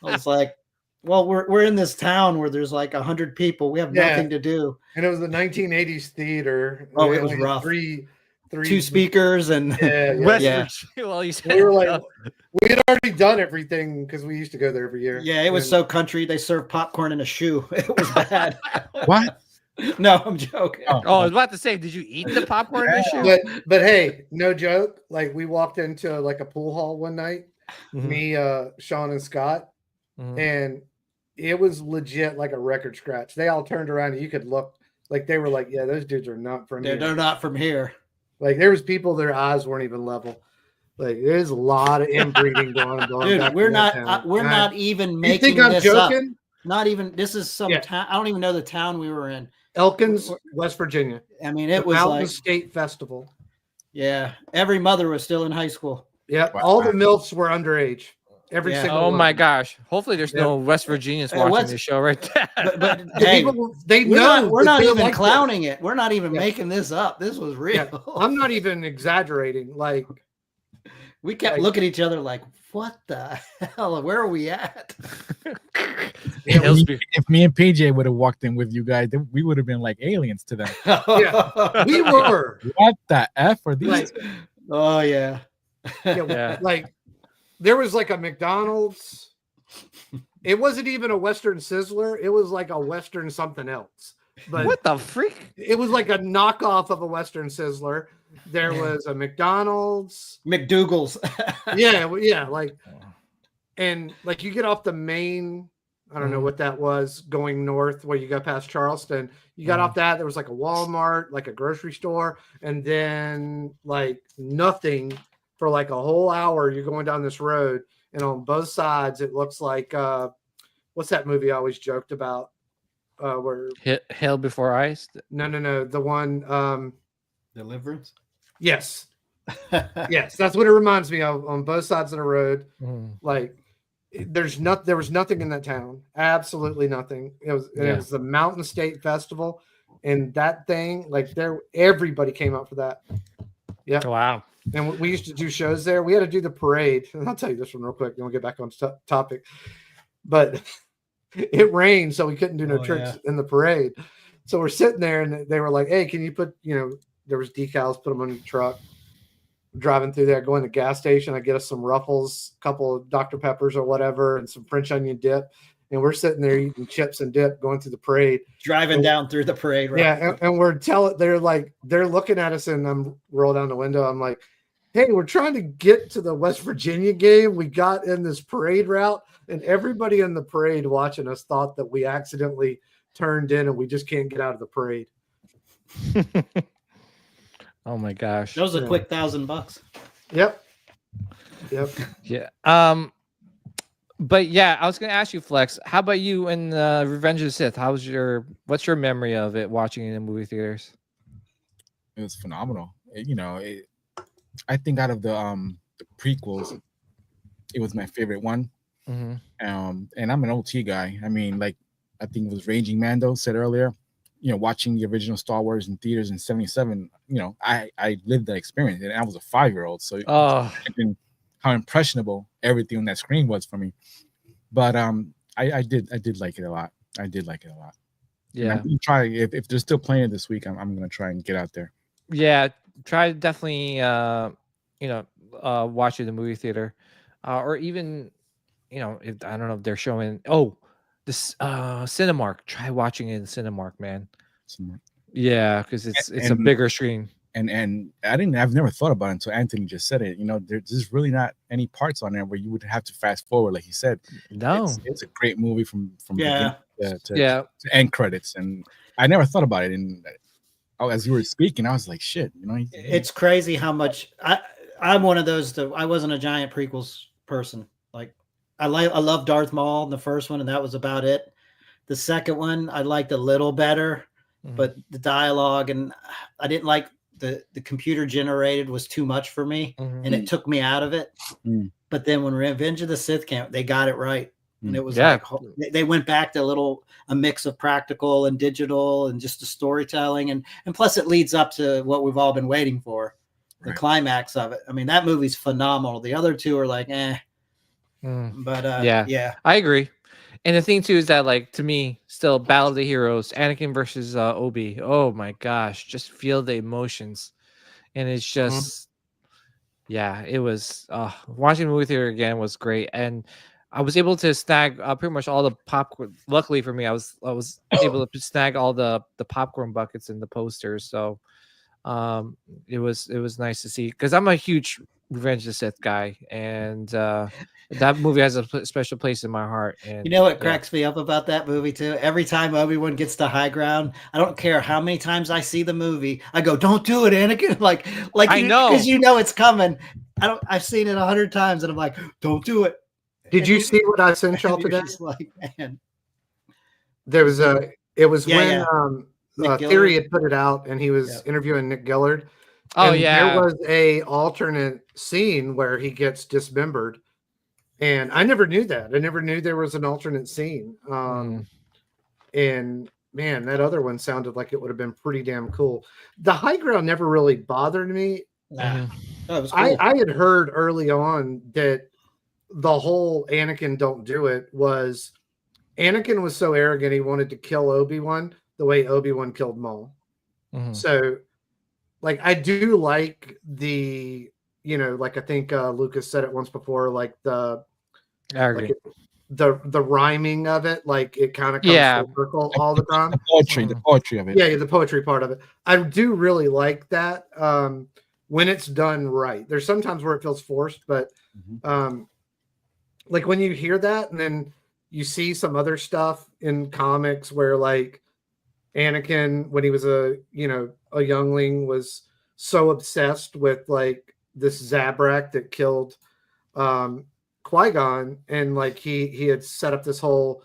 was like, well, we're in this town where there's like 100 people. We have nothing to do. And it was the 1980s theater. Oh, it was rough. Two speakers and Well, we were like, we had already done everything because we used to go there every year. Yeah, it was so country. They served popcorn in a shoe. It was bad. What? No, I'm joking. Oh, I was about to say, did you eat the popcorn in a shoe? But hey, no joke. Like we walked into like a pool hall one night, me, Sean, and Scott, and it was legit like a record scratch. They all turned around and you could look like they were like, yeah, those dudes are not from here. They're not from here. Like there was people, their eyes weren't even level. Like there's a lot of inbreeding going on. Dude, we're not even making you think I'm this joking? Up. Not even, this is some town. I don't even know the town we were in. Elkins, West Virginia. I mean, it was Mountain like State Festival. Yeah. Every mother was still in high school. Yeah. Wow. All the MILFs were underage. Every single one. Oh my gosh. Hopefully there's no West Virginians watching this show right there. But hey, people, we're not even clowning it. We're not even making this up. This was real. Yeah. I'm not even exaggerating. Like we kept looking at each other like, what the hell? Where are we at? If me and PJ would have walked in with you guys, then we would have been like aliens to them. We were. What the F are these? Like, oh yeah. Like there was like a McDonald's. It wasn't even a Western Sizzler. It was like a Western something else. But what the freak? It was like a knockoff of a Western Sizzler. There was a McDonald's. McDougal's. yeah. Like, and like you get off the main, I don't know what that was, going north where you got past Charleston. You got off that. There was like a Walmart, like a grocery store, and then like nothing for like a whole hour. You're going down this road, and on both sides, it looks like what's that movie I always joked about? Where Hell Before Ice? No. The one Deliverance? Yes. Yes, that's what it reminds me of on both sides of the road. Like there was nothing in that town. Absolutely nothing. It was the Mountain State Festival, and that thing, like everybody came out for that. Yeah. Wow. And we used to do shows there. We had to do the parade. And I'll tell you this one real quick, then we'll get back on topic. But it rained, so we couldn't do no tricks in the parade. So we're sitting there, and they were like, "Hey, can you put, there was decals, put them on the truck." Driving through there, going to the gas station, I get us some Ruffles, a couple of Dr. Peppers or whatever, and some French onion dip. And we're sitting there eating chips and dip, going through the parade. Driving down through the parade, right? Yeah, and they're looking at us, and I'm roll down the window. I'm like, "Hey, we're trying to get to the West Virginia game. We got in this parade route, and everybody in the parade watching us thought that we accidentally turned in, and we just can't get out of the parade." Oh my gosh. That was a quick $1,000. Yep. Yeah. But yeah, I was gonna ask you, Flex, how about you in Revenge of the Sith? What's your memory of it watching it in the movie theaters? It was phenomenal. I think out of the prequels, it was my favorite one. And I'm an OT guy. I mean, like I think it was Raging Mando said earlier, watching the original Star Wars in theaters in 77, I lived that experience, and I was a 5-year-old. So how impressionable everything on that screen was for me. But I did like it a lot. I did like it a lot. Yeah. I'm gonna try, if they're still playing it this week, I'm gonna try and get out there. Yeah, try to definitely watch it in the movie theater. Or even, if I don't know if they're showing This Cinemark. Try watching it in Cinemark, man. Cinemark. Yeah, because it's a bigger screen. And I've never thought about it until Anthony just said it. You know, there's really not any parts on there where you would have to fast forward, like he said. No, it's a great movie from Yeah. beginning to end credits, and I never thought about it. And as you were speaking, I was like, shit, you know, it's crazy how much I'm one of those that I wasn't a giant prequels person. Like I love Darth Maul in the first one, and that was about it. The second one I liked a little better, but the dialogue and I didn't like the computer generated was too much for me, and it took me out of it. But then when Revenge of the Sith came, they got it right. And it was like they went back to a mix of practical and digital and just the storytelling. And plus it leads up to what we've all been waiting for, the climax of it. I mean, that movie's phenomenal. The other two are like, but yeah, I agree. And the thing too is that, like, to me, still Battle of the Heroes, Anakin versus Obi. Oh my gosh, just feel the emotions, and it's just, it was. Watching the movie theater again was great, and I was able to snag pretty much all the popcorn. Luckily for me, I was able to snag all the popcorn buckets and the posters. So, it was nice to see, because I'm a huge Revenge of the Sith guy, and that movie has a special place in my heart. And you know what cracks me up about that movie too? Every time Obi-Wan gets to high ground, I don't care how many times I see the movie, I go, "Don't do it, Anakin!" Like I know, because you know it's coming. I've seen it 100 times, and I'm like, "Don't do it." Did you see what I sent y'all today? Like, man, there was when Theory had put it out, and he was interviewing Nick Gillard. There was a alternate scene where he gets dismembered, and I never knew that. I never knew there was an alternate scene. And man, that other one sounded like it would have been pretty damn cool. The high ground never really bothered me. Nah, that was cool. I had heard early on that the whole Anakin don't do it was Anakin was so arrogant he wanted to kill Obi-Wan the way Obi-Wan killed Maul. So, like, I do like the, you know, like I think Lucas said it once before, like the the rhyming of it, like it kind of comes full circle all the time. The poetry of it. Yeah, the poetry part of it. I do really like that when it's done right. There's sometimes where it feels forced, but like when you hear that and then you see some other stuff in comics where like Anakin, when he was a youngling, was so obsessed with like this Zabrak that killed Qui-Gon, and like he had set up this whole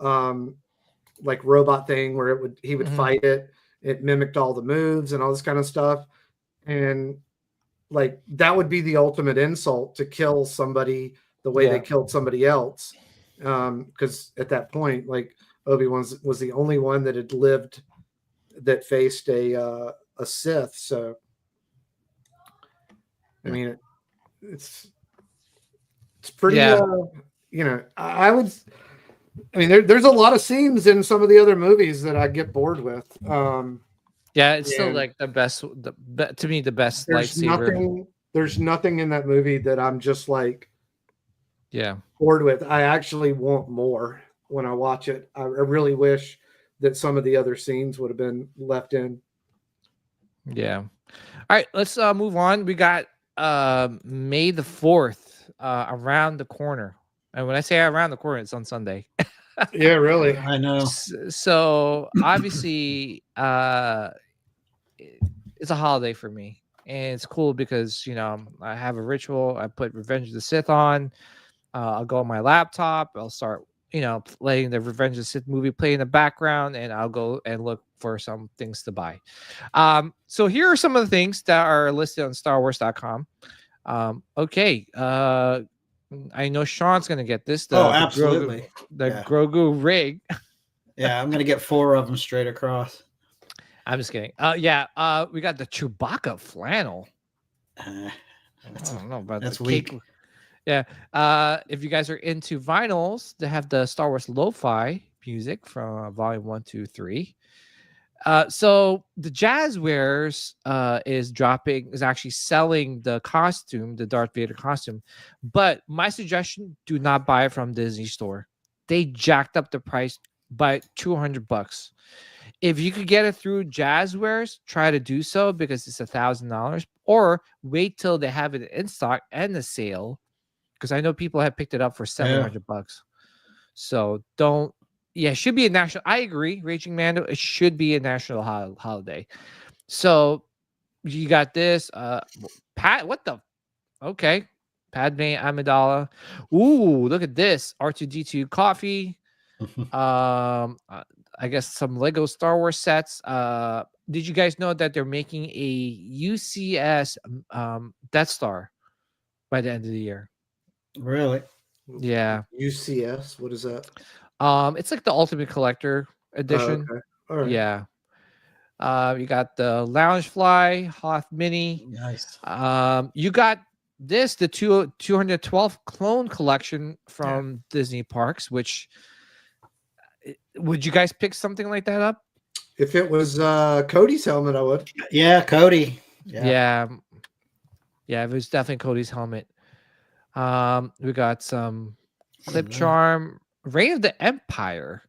like robot thing where he would fight it. It mimicked all the moves and all this kind of stuff. And like that would be the ultimate insult to kill somebody the way they killed somebody else. Because at that point, like Obi-Wan was the only one that had lived that faced a Sith. So I mean, it's pretty. I would. I mean, there's a lot of scenes in some of the other movies that I get bored with. It's still like the best. To me, the best lightsaber. There's nothing in that movie that I'm just like, bored with. I actually want more when I watch it. I really wish that some of the other scenes would have been left in. Yeah. All right, let's move on. We got May the 4th around the corner. And when I say around the corner, it's on Sunday. Yeah, really. I know. So obviously it's a holiday for me. And it's cool because, you know, I have a ritual. I put Revenge of the Sith on. I'll go on my laptop. I'll start, you know, letting the Revenge of the Sith movie play in the background, and I'll go and look for some things to buy. So here are some of the things that are listed on StarWars.com. Okay. I know Sean's going to get this. Absolutely. Grogu rig. Yeah, I'm going to get 4 of them straight across. I'm just kidding. We got the Chewbacca flannel. I don't know about that's weak. Yeah. If you guys are into vinyls, they have the Star Wars lo-fi music from Volume 1, 2, 3. So the Jazzwares is actually selling the costume, the Darth Vader costume. But my suggestion, do not buy it from Disney Store. they jacked up the price by $200. If you could get it through Jazzwares, try to do so because it's $1,000, or wait till they have it in stock and the sale, because I know people have picked it up for $700. So don't. Yeah, it should be a national. I agree, Raging Mando. It should be a national holiday. So you got this. Pat, what the? Okay, Padme Amidala. Ooh, look at this. R2D2 coffee. I guess some Lego Star Wars sets. Did you guys know that they're making a UCS Death Star by the end of the year? Really? Yeah. UCS. What is that? It's like the Ultimate Collector edition. Okay. All right. Yeah. You got the Loungefly Hoth Mini. Nice. You got this, the 212 clone collection from Disney Parks, which would you guys pick something like that up? If it was Cody's helmet, I would. Yeah, Cody. Yeah. It was definitely Cody's helmet. We got some Clip Charm, Reign of the Empire.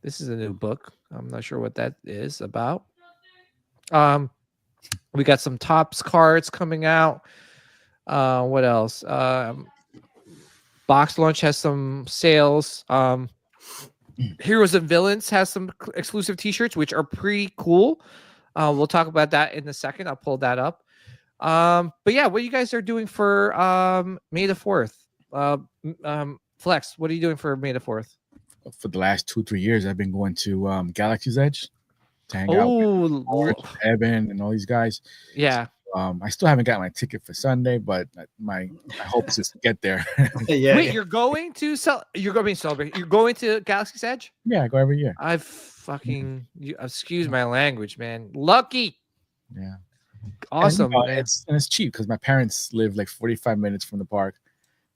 This is a new book. I'm not sure what that is about. We got some Topps cards coming out. What else? Box Lunch has some sales. Heroes and Villains has some exclusive t-shirts, which are pretty cool. We'll talk about that in a second. I'll pull that up. But yeah, what you guys are doing for May the 4th? Flex, what are you doing for May the 4th? For the last 2-3 years, I've been going to Galaxy's Edge to hang out with Evan and all these guys. Yeah. I still haven't got my ticket for Sunday, but my hope is to get there. Wait, you're going to celebrate? You're going to Galaxy's Edge? Yeah, I go every year. I fucking excuse my language, man. Lucky. Yeah. Awesome. And, it's cheap because my parents live like 45 minutes from the park.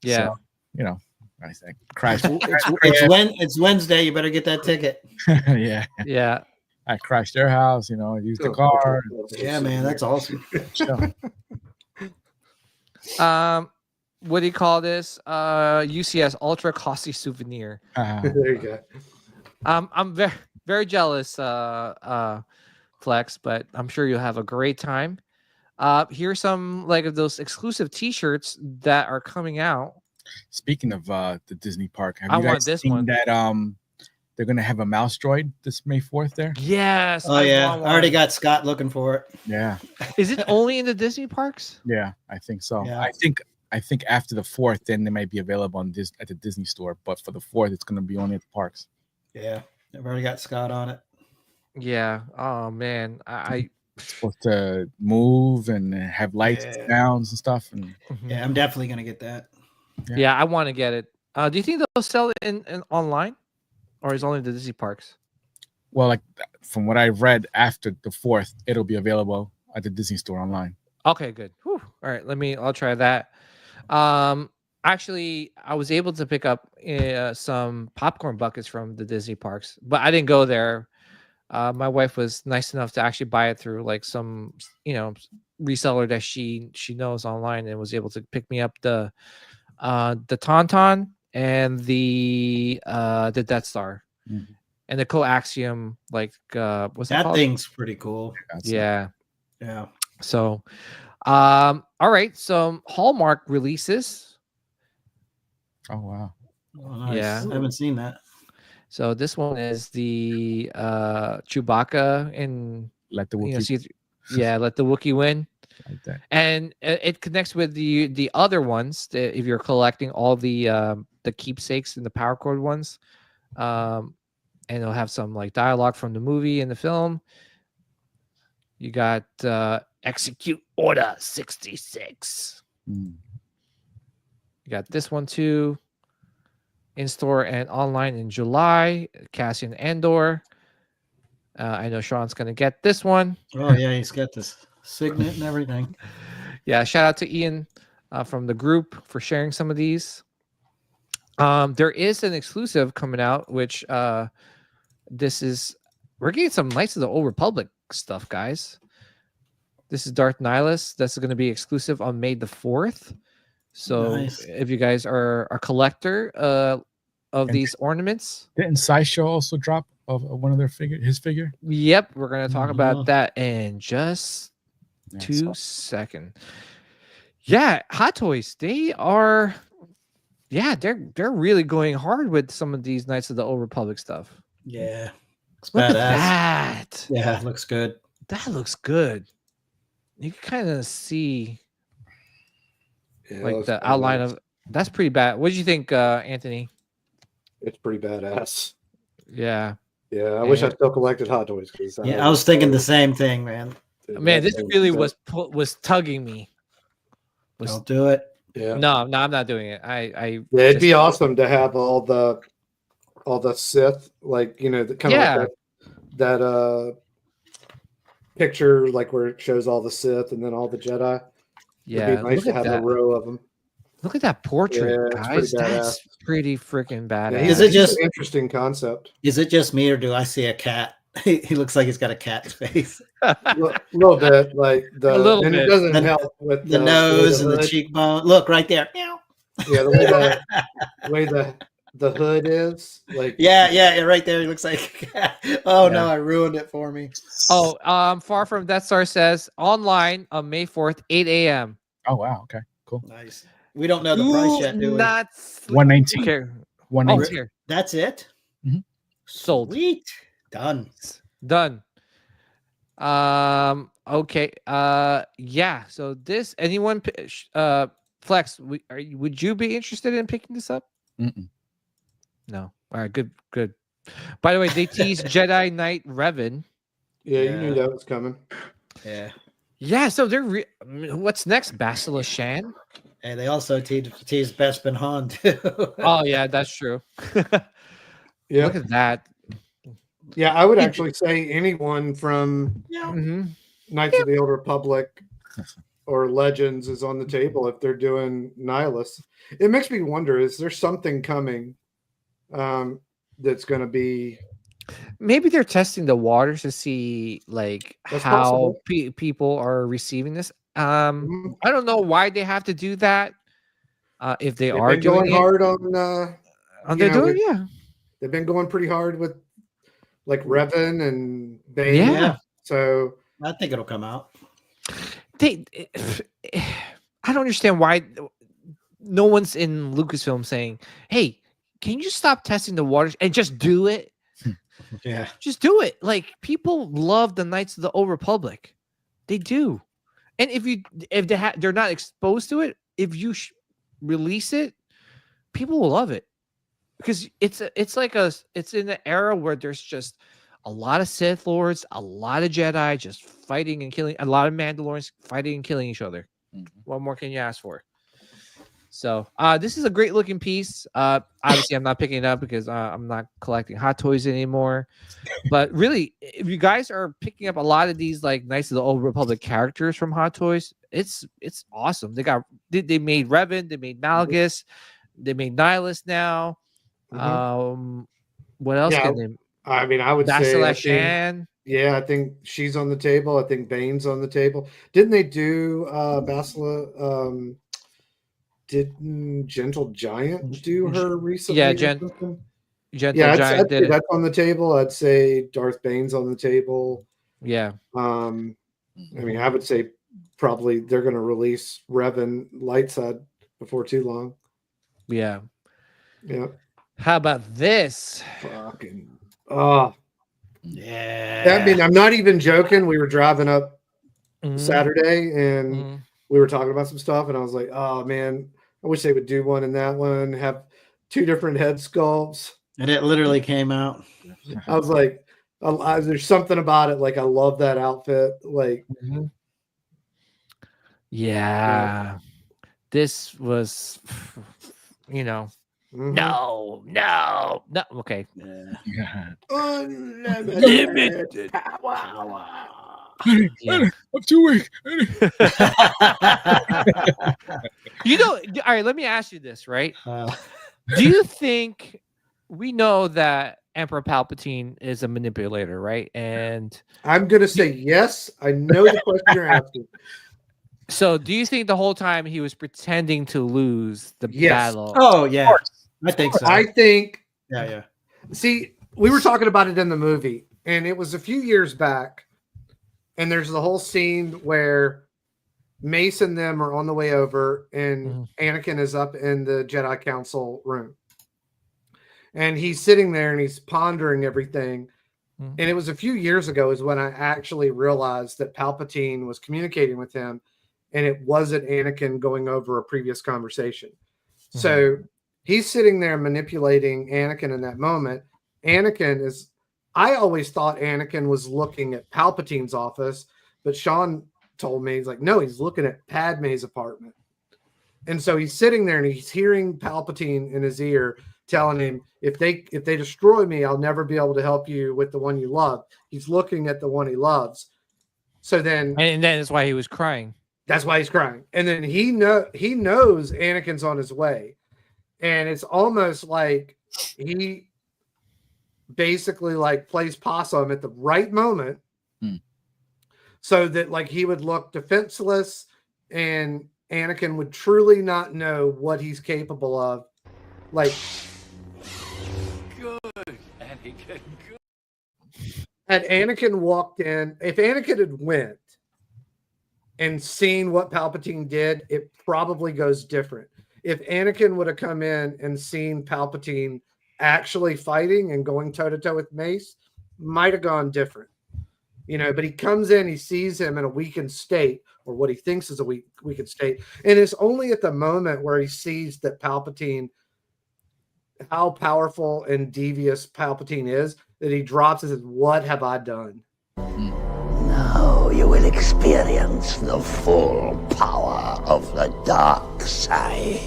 Yeah. So, I think crash. It's Wednesday. You better get that ticket. Yeah. Yeah. I crashed their house, use the car. Yeah, man, that's awesome. What do you call this? UCS Ultra Costly Souvenir. There you go. I'm very, very jealous, Flex, but I'm sure you'll have a great time. Here's some like of those exclusive T-shirts that are coming out. Speaking of the Disney park, have I you guys want this seen one. that they're gonna have a mouse droid this May 4th there? Yes. Oh yeah, I already got Scott looking for it. Yeah. Is it only in the Disney parks? Yeah, I think so. Yeah. I think after the 4th, then they might be available at the Disney store. But for the 4th, it's gonna be only at the parks. Yeah, I've already got Scott on it. Yeah. Oh man, It's supposed to move and have lights and sounds and stuff. And yeah, I'm definitely gonna get that. Yeah, I want to get it. Do you think they'll sell it in online, or is it only the Disney parks? Well, like from what I read, after the 4th, it'll be available at the Disney store online. Okay, good. Whew. All right, I'll try that. Actually, I was able to pick up some popcorn buckets from the Disney parks, but I didn't go there. My wife was nice enough to actually buy it through like some, reseller that she knows online, and was able to pick me up the Tauntaun and the Death Star. Mm-hmm. And the coaxium, what's that called? Thing's pretty cool. Yeah. Yeah. So, all right. So Hallmark releases. Oh wow. Oh, nice. Yeah. I haven't seen that. So this one is the Chewbacca and Let the Wookiee. Let the Wookiee win. Like that. And it connects with the other ones. If you're collecting all the keepsakes and the power cord ones, and it'll have some like dialogue from the movie and the film. You got Execute Order 66. You got this one too. In store and online in July. Cassian Andor. I know Sean's gonna get this one. Oh yeah, he's got this signet and everything. Yeah, shout out to Ian from the group for sharing some of these. There is an exclusive coming out, which we're getting some Knights of the Old Republic stuff, guys. This is Darth Nihilus. That's going to be exclusive on May the 4th. So nice. if you guys are a collector, of these ornaments. Didn't Sideshow also drop of one of his figure? Yep, we're gonna talk about that in just 2 so. seconds. Yeah, Hot Toys, they are. Yeah, they're really going hard with some of these Knights of the Old Republic stuff. Yeah, it's Look badass. at that. Yeah, it looks good. That looks good. You can kind of see like the outline of. That's pretty bad. What did you think, Anthony? It's pretty badass. Yeah. Yeah, I wish I still collected Hot Toys. Yeah, I was thinking the same thing, man. Man, this really was tugging me. Don't do it. Yeah. No, I'm not doing it. It'd be awesome to have all the Sith, like, you know, the kind of like that picture, like where it shows all the Sith and then all the Jedi. Yeah, it'd be nice to have a row of them. Look at that portrait, Yeah, guys. That's pretty freaking badass. Yeah, is it just an interesting concept? Is it just me, or do I see a cat? He looks like he's got a cat's face. A little bit, like a little bit. It doesn't help with the nose and the cheekbone. Look right there. Yeah, the way the hood is, like yeah, right there. He looks like a cat. Oh no, I ruined it for me. Oh, Far From Death Star says online on May 4th, 8 a.m. Oh wow, okay, cool. Nice. We don't know the price yet, do we? Not 119. Okay. 119. Here. That's it. Mm-hmm. Sold. Sweet. Done. Okay. Yeah. So this anyone Flex, would you be interested in picking this up? Mm-mm. No. All right. Good. By the way, they teased Jedi Knight Revan. Yeah, you knew that was coming. Yeah. Yeah. So they're what's next? Bastila Shan. And they also teased Bespin Han too. Oh yeah, that's true. Yeah. Look at that. Yeah, I would actually say anyone from Knights of the Old Republic or Legends is on the table if they're doing Nihilus. It makes me wonder, is there something coming that's going to be... Maybe they're testing the waters to see like how people are receiving this. I don't know why they have to do that. If they've are doing hard on they've been going pretty hard with like Revan and Bane. Yeah. So I think it'll come out. I don't understand why no one's in Lucasfilm saying, "Hey, can you stop testing the waters and just do it?" Yeah, just do it. Like people love the Knights of the Old Republic, they do. And if they're not exposed to it, if you release it, people will love it because it's in an era where there's just a lot of Sith Lords, a lot of Jedi just fighting and killing, a lot of Mandalorians fighting and killing each other. What more can you ask for? So this is a great looking piece. Obviously, I'm not picking it up because I'm not collecting Hot Toys anymore. But really, if you guys are picking up a lot of these like Knights of the Old Republic characters from Hot Toys, it's awesome. They made Revan, they made Malgus, they made Nihilus now. What else can they? I mean, I would Bastila say Shan. Yeah, I think she's on the table. I think Bane's on the table. Didn't they do Bastila? Didn't Gentle Giant do her recently? Yeah, Gentle Giant I'd did say that's on the table. I'd say Darth Bane's on the table. Yeah. I mean, I would say probably they're going to release Revan Lightside before too long. Yeah. Yeah. How about this? Fucking yeah. I mean, I'm not even joking. We were driving up Saturday and we were talking about some stuff, and I was like, "Oh man, I wish they would do one in that one. Have two different head sculpts." And it literally came out. I was like, "There's something about it. Like, I love that outfit." Like, yeah. This was, No. Okay. Yeah. Unlimited power. I'm too weak. All right, let me ask you this, right? Do you think we know that Emperor Palpatine is a manipulator, right? And I'm going to say yes. I know the question you're asking. So do you think the whole time he was pretending to lose the battle? Oh, yeah. I think so. I think. Yeah. See, we were talking about it in the movie, and it was a few years back. And there's the whole scene where Mace and them are on the way over, and Anakin is up in the Jedi Council room. And he's sitting there and he's pondering everything. And it was a few years ago is when I actually realized that Palpatine was communicating with him, and it wasn't Anakin going over a previous conversation. So he's sitting there manipulating Anakin in that moment. I always thought Anakin was looking at Palpatine's office, but Sean told me, he's like, no, he's looking at Padme's apartment. And so he's sitting there and he's hearing Palpatine in his ear telling him, if they destroy me, I'll never be able to help you with the one you love. He's looking at the one he loves. So then, and then that's why he was crying. That's why he's crying. And then he knows Anakin's on his way. And it's almost like he basically like plays possum at the right moment so that like he would look defenseless and Anakin would truly not know what he's capable of. Like, Good, Anakin, good. Had Anakin walked in, if Anakin had went and seen what Palpatine did, it probably goes different. If Anakin would have come in and seen Palpatine actually fighting and going toe-to-toe with Mace, might have gone different. But he comes in, he sees him in a weakened state, or what he thinks is a weakened state. And it's only at the moment where he sees that Palpatine, how powerful and devious Palpatine is, that he drops and says, what have I done? Now you will experience the full power of the dark side.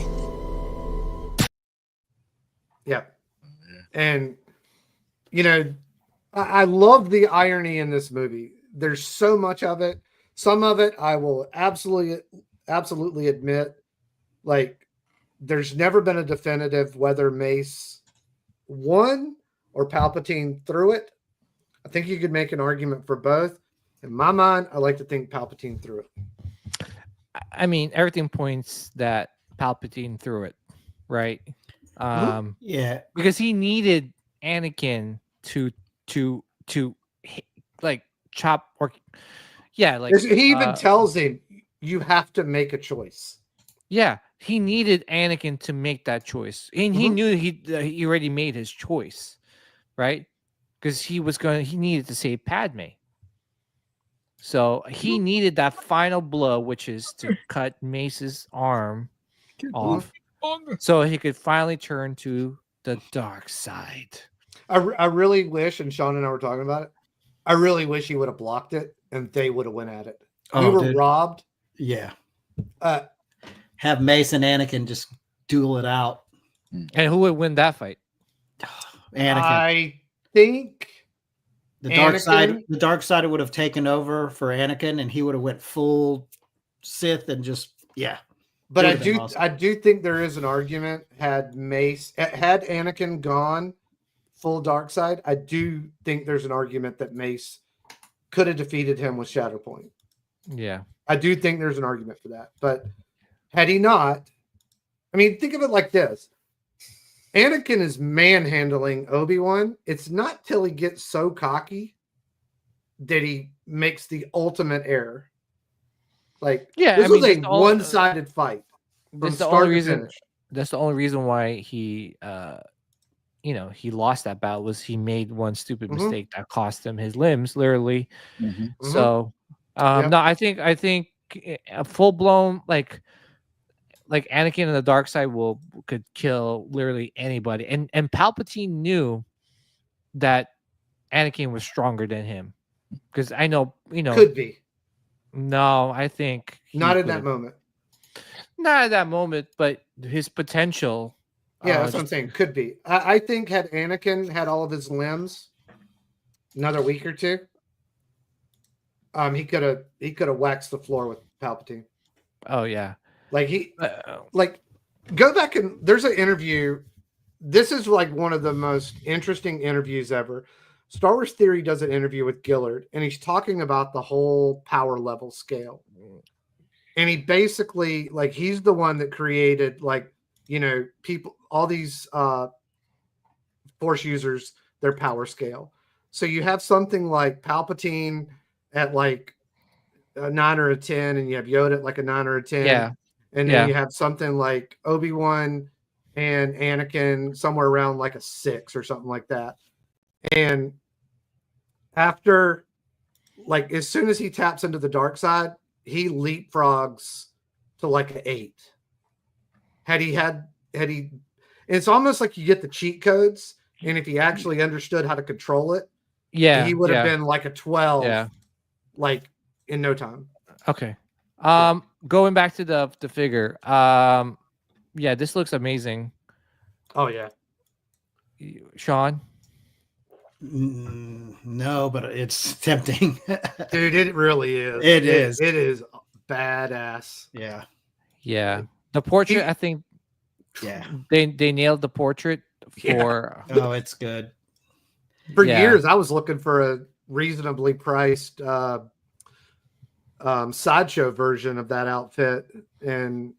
Yeah. And, I love the irony in this movie. There's so much of it. Some of it I will absolutely admit, like, there's never been a definitive whether Mace won or Palpatine threw it. I think you could make an argument for both. In my mind, I like to think Palpatine threw it. I mean, everything points that Palpatine threw it, right? Yeah, because he needed Anakin to like chop or he even tells him you have to make a choice. Yeah, he needed Anakin to make that choice, and he knew he already made his choice, right? Because he needed to save Padme. So he needed that final blow, which is to cut Mace's arm off, so he could finally turn to the dark side. I really wish, and Sean and I were talking about it, I really wish he would have blocked it and they would have went at it. We were robbed. Yeah. Have Mace and Anakin just duel it out. And who would win that fight? Anakin. I think the dark side would have taken over for Anakin, and he would have went full Sith and just But I do think there is an argument had Anakin gone full dark side, I do think there's an argument that Mace could have defeated him with Shadow Point. Yeah. I do think there's an argument for that. But had he not, I mean, think of it like this. Anakin is manhandling Obi-Wan. It's not till he gets so cocky that he makes the ultimate error. Like, this was a one-sided fight. That's the only reason. That's the only reason why he he lost that battle, was he made one stupid mistake that cost him his limbs, literally. So, no, I think a full blown like Anakin in the dark side could kill literally anybody, and Palpatine knew that Anakin was stronger than him, because I know could be. No, I think not in that moment. Not at that moment, but his potential. Yeah, that's what I'm saying. Could be. I think had Anakin had all of his limbs another week or two, he could have waxed the floor with Palpatine. Oh yeah. Like go back and there's an interview. This is like one of the most interesting interviews ever. Star Wars Theory does an interview with Gillard, and he's talking about the whole power level scale. And he basically, like, he's the one that created, like, people, all these Force users, their power scale. So you have something like Palpatine at like a 9 or a 10, and you have Yoda at like a 9 or a 10. Yeah. And then you have something like Obi-Wan and Anakin somewhere around like a 6 or something like that. And after, like, as soon as he taps into the dark side, he leapfrogs to like an 8. It's almost like you get the cheat codes, and if he actually understood how to control it, he would have been like a 12, like in no time. Okay. Going back to the figure. This looks amazing. Oh yeah. Sean? No, but it's tempting. Dude, it really is. It is. It is badass. Yeah. Yeah. The portrait, I think. Yeah. They nailed the portrait for. Oh, it's good. For years, I was looking for a reasonably priced sideshow version of that outfit, and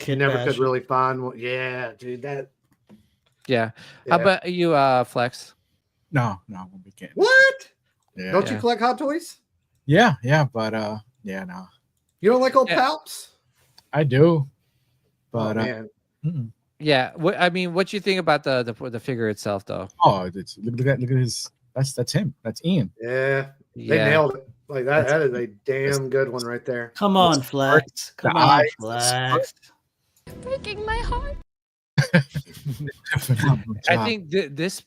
never could really find one. Yeah, dude, that. Yeah. How about you, Flex? No, we can't. What? Yeah. Don't you collect Hot Toys? Yeah, but no. You don't like old Palps? I do, but man. Yeah. What you think about the figure itself, though? Oh, look at his. That's him. That's Ian. Yeah, they nailed it. Like that. That is a damn good one right there. Come on, Flex. Come on, Flex. Breaking my heart. I think this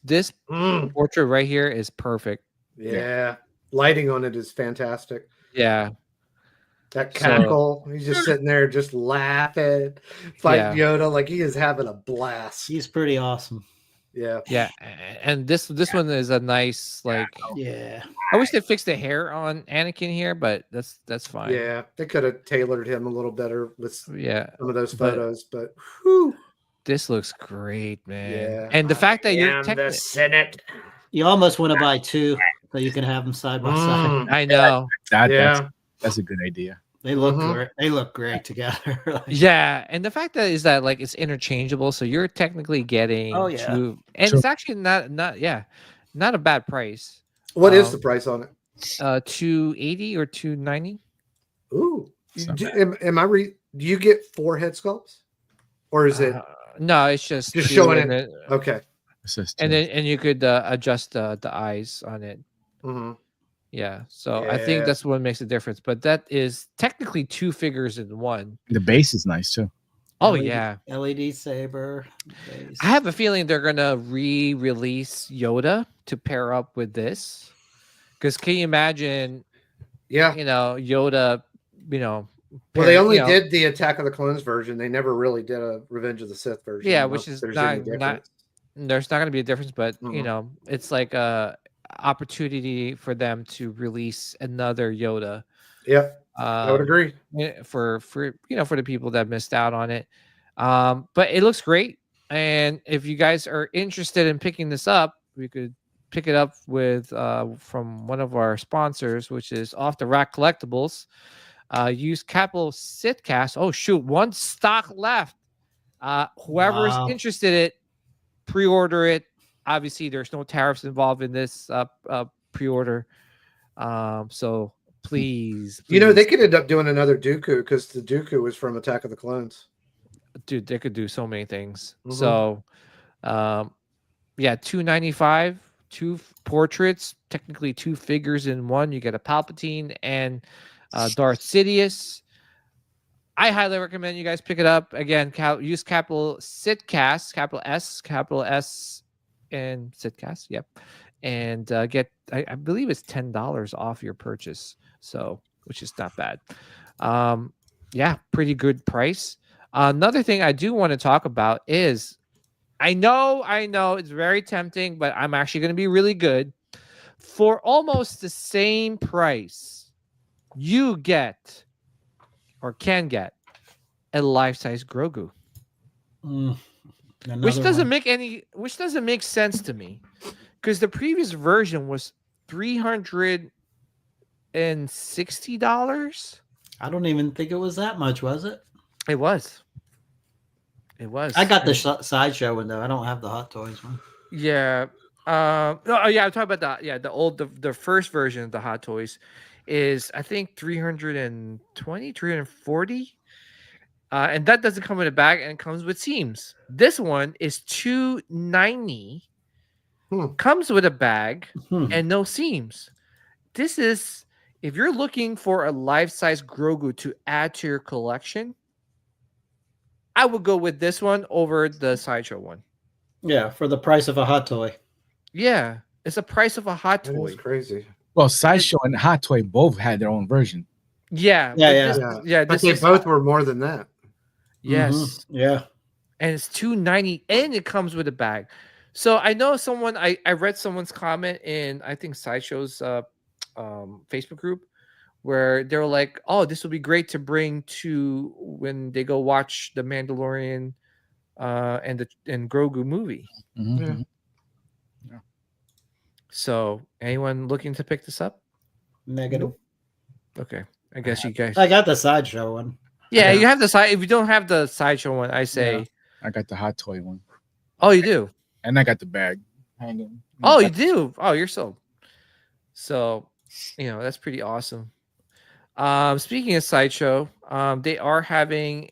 portrait right here is perfect. Yeah. Lighting on it is fantastic. Yeah. That cackle, he's just sitting there just laughing, fighting Yoda like he is having a blast. He's pretty awesome. Yeah. Yeah. And this one is a nice, like, yeah. I wish they fixed the hair on Anakin here, but that's fine. Yeah. They could have tailored him a little better with some of those photos, but whew. This looks great, man. Yeah. And the fact that you're the Senate. You almost want to buy 2 so you can have them side by side. I know. That's a good idea. They look great. They look great together. Yeah, and the fact that is that like it's interchangeable, so you're technically getting 2, and it's actually not a bad price. What is the price on it? $280 or $290. Ooh, do you get 4 head sculpts, or is it? No, it's just showing it. Okay, and you could adjust the eyes on it. Mm-hmm. Yeah, so I think that's what makes a difference. But that is technically 2 figures in one. The base is nice too. Oh LED saber. Base. I have a feeling they're gonna re-release Yoda to pair up with this. Because can you imagine? Yeah, Yoda. Well, they only did the Attack of the Clones version. They never really did a Revenge of the Sith version. Yeah, which is not. There's not going to be a difference, but it's like a opportunity for them to release another Yoda. Yeah, I would agree. For the people that missed out on it, but it looks great. And if you guys are interested in picking this up, we could pick it up with from one of our sponsors, which is Off the Rack Collectibles. Use capital Sitcast. Oh shoot, 1 stock left. Whoever's interested in it, pre-order it. Obviously, there's no tariffs involved in this pre-order. So please. They could end up doing another Dooku because the Dooku was from Attack of the Clones. Dude, they could do so many things. So, $295, 2 portraits, technically 2 figures in one. You get a Palpatine and Darth Sidious. I highly recommend you guys pick it up. Again, use capital Sitcast, capital S, and Sitcast. Yep, and get I believe it's $10 off your purchase. So, which is not bad. Pretty good price. Another thing I do want to talk about is, I know it's very tempting, but I'm actually going to be really good. For almost the same price, you get or can get a life-size Grogu. Which doesn't make sense to me, because the previous version was $360. I don't even think it was that much, was it? It was. It was. I got the sideshow one though. I don't have the Hot Toys one. Yeah. Oh yeah, I'm talking about the first version of the Hot Toys is I think 320, 340. And that doesn't come in a bag and it comes with seams. This one is 290. Comes with a bag and no seams. This is if you're looking for a life-size Grogu to add to your collection, I would go with this one over the Sideshow one. Yeah, for the price of a Hot Toy. Yeah, it's the price of a Hot Toy. That's crazy. Well, Sideshow and Hot Toy both had their own version. Yeah, but they both were more than that. Yes. Mm-hmm. Yeah. And it's $290 and it comes with a bag. So I know someone I read someone's comment in I think Sideshow's Facebook group where they were like, "Oh, this will be great to bring to when they go watch the Mandalorian and Grogu movie." Mm-hmm. Yeah. So, anyone looking to pick this up? Negative. Okay, I guess you guys. I got the Sideshow one. Yeah, you have the side. If you don't have the Sideshow one, I say I got the Hot Toy one. Oh, you do? And I got the bag hanging. Oh, you do? Oh, you're sold. So, that's pretty awesome. Speaking of Sideshow, they are having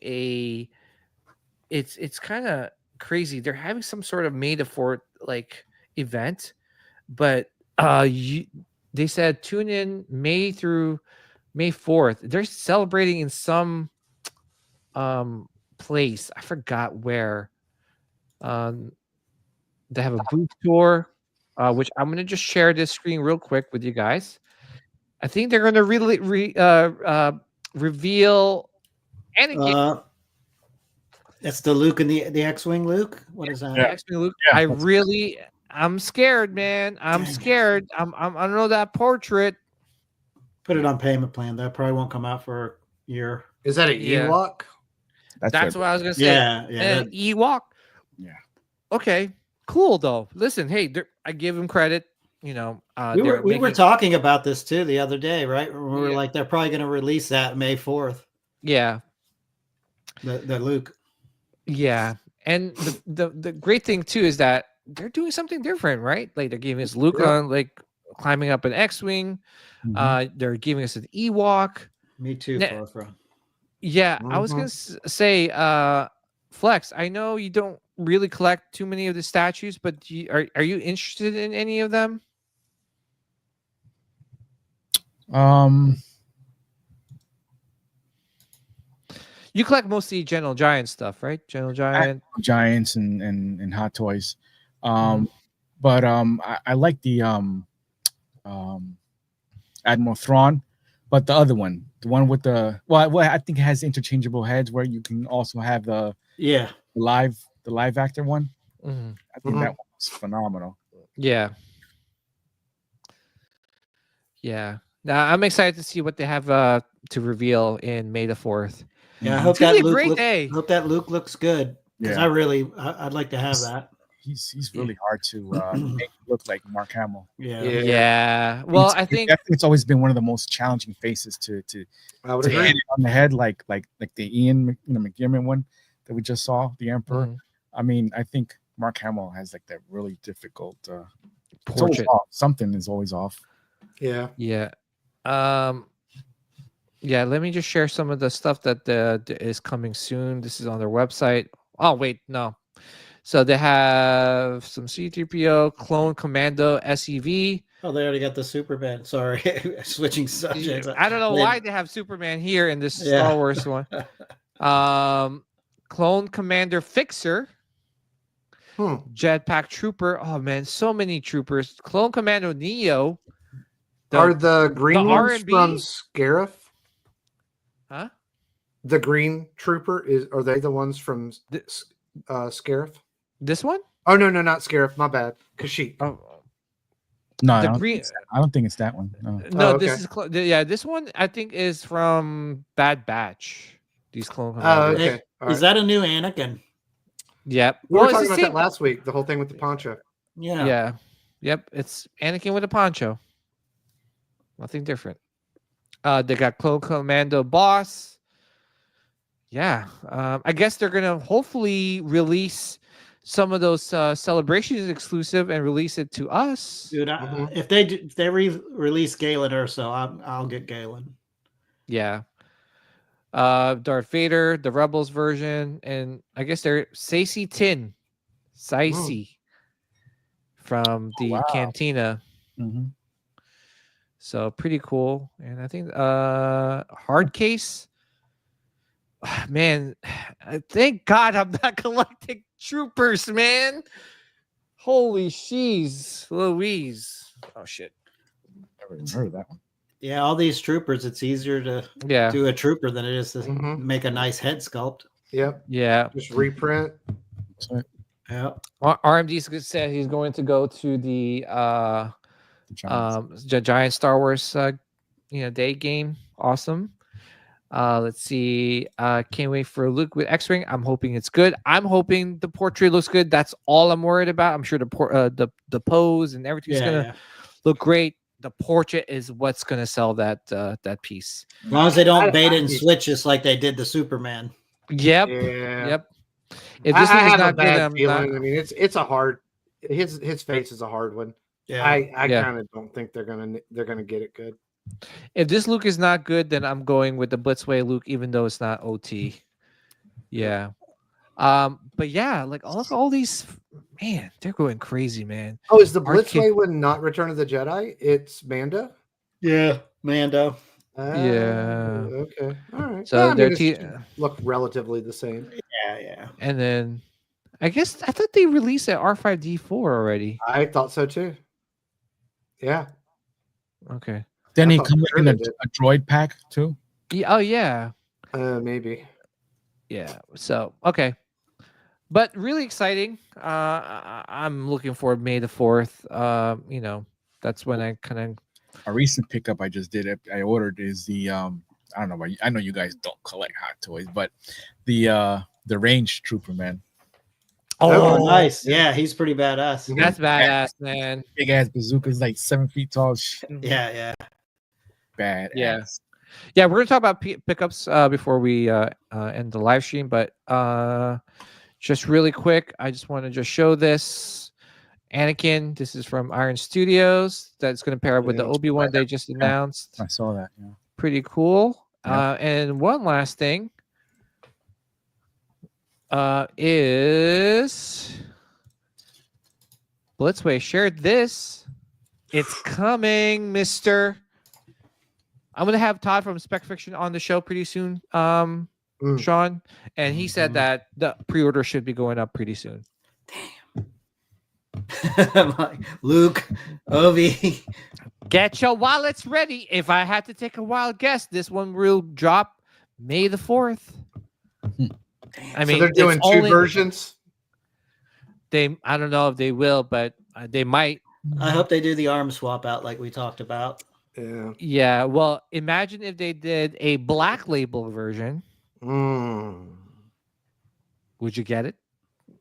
it's kind of crazy. They're having some sort of made-for like event, but they said tune in May through May 4th. They're celebrating in some place. I forgot where. They have a booth tour, which I'm going to just share this screen real quick with you guys. I think they're going to really reveal Anakin. That's the Luke and the X-Wing Luke? What is that? X-Wing Luke. Yeah, I'm scared, man. I'm scared. I don't know that portrait. Put it on payment plan. That probably won't come out for a year. Is that an Ewok? That's what I was going to say. Yeah. An Ewok? Yeah. Okay. Cool, though. Listen, hey, I give them credit. We were talking about this too the other day, right? We were like, they're probably going to release that May 4th. Yeah. The Luke. Yeah. And the great thing too is that they're doing something different, right? Like they're giving us Luke on like climbing up an X-Wing. Mm-hmm. They're giving us an Ewok. Me too, Farfra. Yeah, I was gonna say, Flex. I know you don't really collect too many of the statues, but are you interested in any of them? You collect mostly General Giant stuff, right? General Giants and Hot Toys. But I like the Admiral Thrawn, but the other one, the one with the I think it has interchangeable heads where you can also have the live actor one. Mm-hmm. I think that one's phenomenal. Yeah. Now I'm excited to see what they have to reveal in May the 4th. Yeah, I hope that Luke looks good. Because I'd like to have that. He's really hard to make look like Mark Hamill. Yeah. Well, I think it's always been one of the most challenging faces to hit it on the head, like the Ian McDiarmid one that we just saw, the Emperor. Mm-hmm. I mean, I think Mark Hamill has like that really difficult portrait. Something is always off. Yeah. Yeah. Let me just share some of the stuff that is coming soon. This is on their website. Oh, wait, no. So they have some C-3PO, Clone Commando, SEV. Oh, they already got the Superman. Sorry, switching subjects. I don't know why they have Superman here in this Star Wars one. Clone Commander Fixer. Jetpack Trooper. Oh, man, so many troopers. Clone Commando Neo. Are the green ones R&B? From Scarif? Huh? The green trooper are they the ones from Scarif? This one? Oh no, not Scarif. My bad. Kashyyyk. Oh. No, I don't think it's that one. No, okay. This is this one I think is from Bad Batch. These clone. Okay. Is that a new Anakin? Yep. We were talking about that last week. The whole thing with the poncho. Yeah. Yeah. Yep. It's Anakin with a poncho. Nothing different. They got Clone Commando Boss. yeah, I guess they're gonna hopefully release some of those celebrations exclusive and release it to us. Dude, if they release Galen Urso, I'll get Galen. Yeah. Darth Vader, the Rebels version, and I guess they're Sacy from the Cantina. Mm-hmm. So pretty cool. And I think hard case. Man, thank God I'm not collecting troopers, man. Holy sheez Louise. Oh shit. Never even heard of that one. Yeah, all these troopers, it's easier to do a trooper than it is to make a nice head sculpt. Yep. Yeah. Just reprint. Yeah. RMD said he's going to go to the giant Star Wars day game. Awesome. Let's see. Can't wait for Luke with X-Wing. I'm hoping it's good. I'm hoping the portrait looks good. That's all I'm worried about. I'm sure the pose and everything's gonna look great. The portrait is what's gonna sell that piece. As long as they don't bait and switch just like they did the Superman. Yep. Yeah. Yep. If this I is have not a bad good, feeling. I mean, it's a hard. His face is a hard one. Yeah. I kind of don't think they're gonna get it good. If this Luke is not good, then I'm going with the Blitzway Luke, even though it's not OT. Yeah. But yeah, like all these, man, they're going crazy, man. Oh, is the Blitzway one not Return of the Jedi? It's Mando. Yeah, Mando. Yeah. Okay. All right. So their look look relatively the same. Yeah. And then I thought they released at R5D4 already. I thought so too. Yeah. Okay. Then he comes in a droid pack too. Yeah. Oh yeah. Maybe. Yeah. So okay. But really exciting. I'm looking for May the 4th. That's when I kind of a recent pickup I just did. I ordered is the I don't know. I know you guys don't collect hot toys, but the range trooper, man. Oh, nice. Yeah, he's pretty badass. That's badass, man. Big ass bazooka is like 7 feet tall. Yeah. Bad. Yeah. Yeah, we're gonna talk about pickups before we end the live stream, but just really quick, I just want to just show this Anakin. This is from Iron Studios. That's going to pair up with the Obi-Wan they just announced. I saw that. Yeah. Pretty cool. Yeah. And one last thing is Blitzway shared this. It's coming, Mister. I'm gonna have Todd from Spec Fiction on the show pretty soon, Sean, and he said that the pre-order should be going up pretty soon. Damn. Luke, Obi, get your wallets ready. If I had to take a wild guess, this one will drop May the 4th. I mean, so they're doing two versions. I don't know if they will, but they might. I hope they do the arm swap out like we talked about. Yeah. Well, imagine if they did a black label version. Would you get it,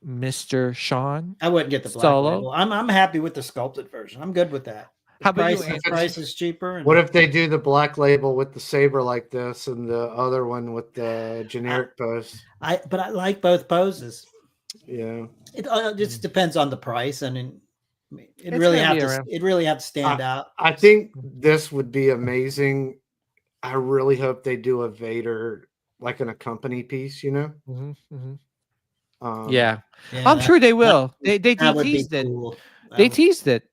Mr. Sean? I wouldn't get the black label. I'm happy with the sculpted version. I'm good with that. How about the price is cheaper. What if they do the black label with the saber like this and the other one with the generic pose? But I like both poses. Yeah. It just depends on the price. I mean, it really have to stand out. I think this would be amazing. I really hope they do a Vader like an accompany piece, Yeah. Yeah, I'm sure they will. They teased it. Cool. They teased it.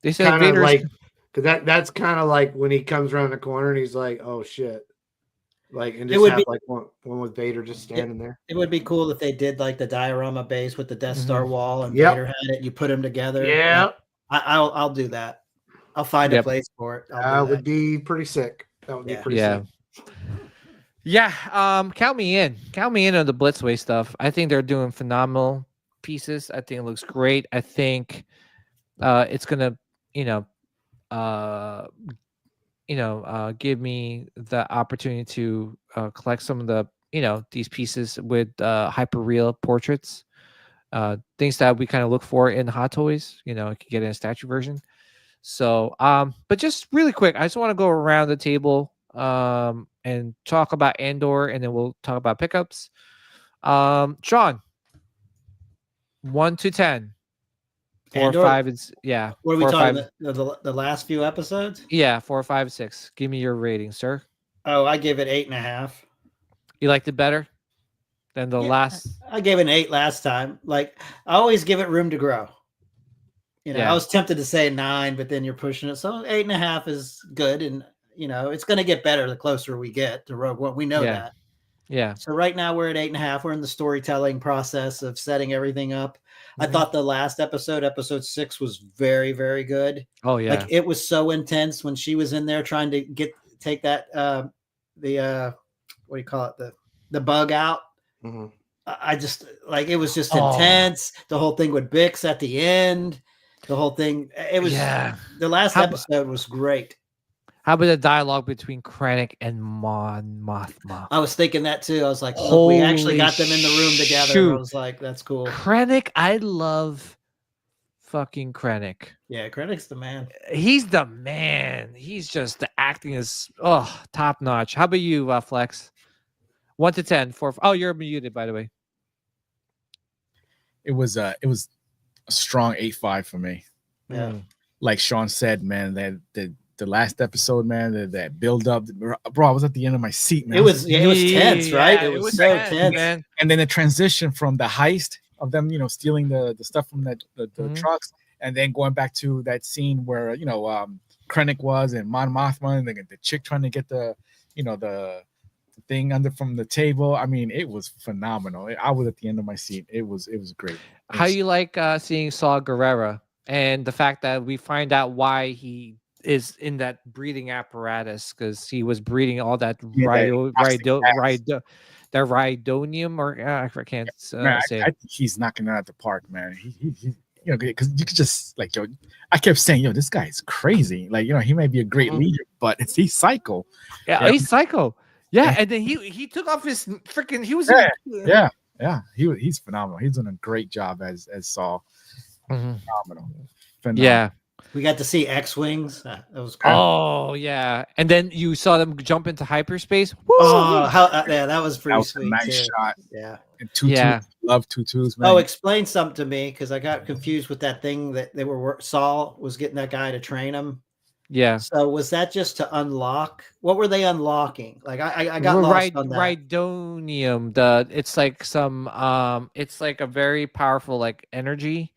They said Vader's like, because that's kind of like when he comes around the corner and he's like, "Oh shit!" Like, and just have like one with Vader just standing there. It would be cool if they did like the diorama base with the Death Star wall and Vader had it. You put them together. Yeah, I'll do that. I'll find a place for it. That would be pretty sick. That would be pretty sick. Yeah. Count me in. Count me in on the Blitzway stuff. I think they're doing phenomenal pieces. I think it looks great. I think it's gonna, give me the opportunity to collect some of the, these pieces with hyper real portraits, things that we kind of look for in Hot Toys. You can get in a statue version. So, but just really quick, I just want to go around the table and talk about Andor, and then we'll talk about pickups. Sean, 1 to 10. 4, Andor? 5, and yeah. What are we 4, talking 5. about? The last few episodes? Yeah, 4, 5, 6. Give me your rating, sir. Oh, I give it 8.5. You liked it better than the last? I gave it an 8 last time. Like, I always give it room to grow. I was tempted to say 9, but then you're pushing it. So 8.5 is good, and it's going to get better the closer we get to Rogue One. We know that. Yeah. So right now we're at 8.5. We're in the storytelling process of setting everything up. I thought the last episode 6, was very, very good. Oh yeah. Like, it was so intense when she was in there trying to take that what do you call it, the bug out. Mm-hmm. I just, like, it was just intense. The whole thing with Bix at the end. The whole thing. It was the last episode was great. How about the dialogue between Krennic and Mon Mothma? I was thinking that too. I was like, look, we actually got them in the room together. I was like, that's cool. Krennic, I love fucking Krennic. Yeah, Krennic's the man. He's the man. He's just, the acting is top notch. How about you, Flex? 1 to 10. 4. Oh, you're muted, by the way. It was a strong 8.5 for me. Yeah. Like Sean said, man, that the last episode, man, that build up, bro, I was at the end of my seat, man. It was tense, right? It was so tense, man. And then the transition from the heist of them, stealing the stuff from the trucks, and then going back to that scene where Krennic was and Mon Mothma and the chick trying to get the thing under from the table. I mean, it was phenomenal. I was at the end of my seat. It was great. How you like seeing Saw Gerrera and the fact that we find out why he is in that breathing apparatus, because he was breathing all that rhydonium, or I can't say. I think he's knocking it out of the park, man. He because you could just, like, I kept saying, this guy is crazy. Like, he may be a great leader, but he's psycho. Yeah, he's psycho. Yeah, and then he took off his freaking. He was he's phenomenal. He's doing a great job as Saul. Phenomenal. Yeah. We got to see X-Wings. That was cool. Oh, yeah. And then you saw them jump into hyperspace. Woo! Oh, that was pretty sweet. That was a nice shot. Yeah. And tutus. Love tutus, man. Oh, explain something to me, because I got confused with that thing that Saul was getting that guy to train him. Yeah. So was that just to unlock? What were they unlocking? Like, I got lost on that. Rhydonium. It's like it's like a very powerful, like, energy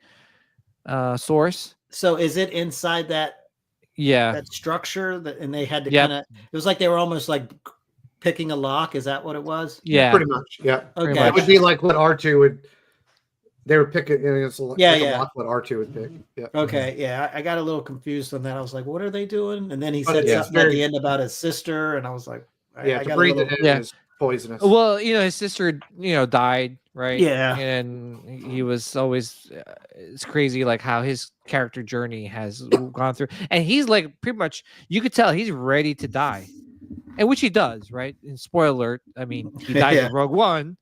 source. So is it inside that structure and they had to kind of, it was like they were almost like picking a lock. Is that what it was? Yeah, pretty much. Yeah. Okay. It would be like what R2 would. They were picking. It's like a lock what R2 would pick. Yeah. Okay. Yeah, I got a little confused on that. I was like, what are they doing? And then he said something at the end about his sister, and I was like, I got breathe it in is poisonous. Well, his sister, died, right? Yeah. And he was always, it's crazy, like, how his character journey has gone through. And he's, like, pretty much, you could tell he's ready to die. And which he does, right? And spoiler alert, I mean, he died in Rogue One.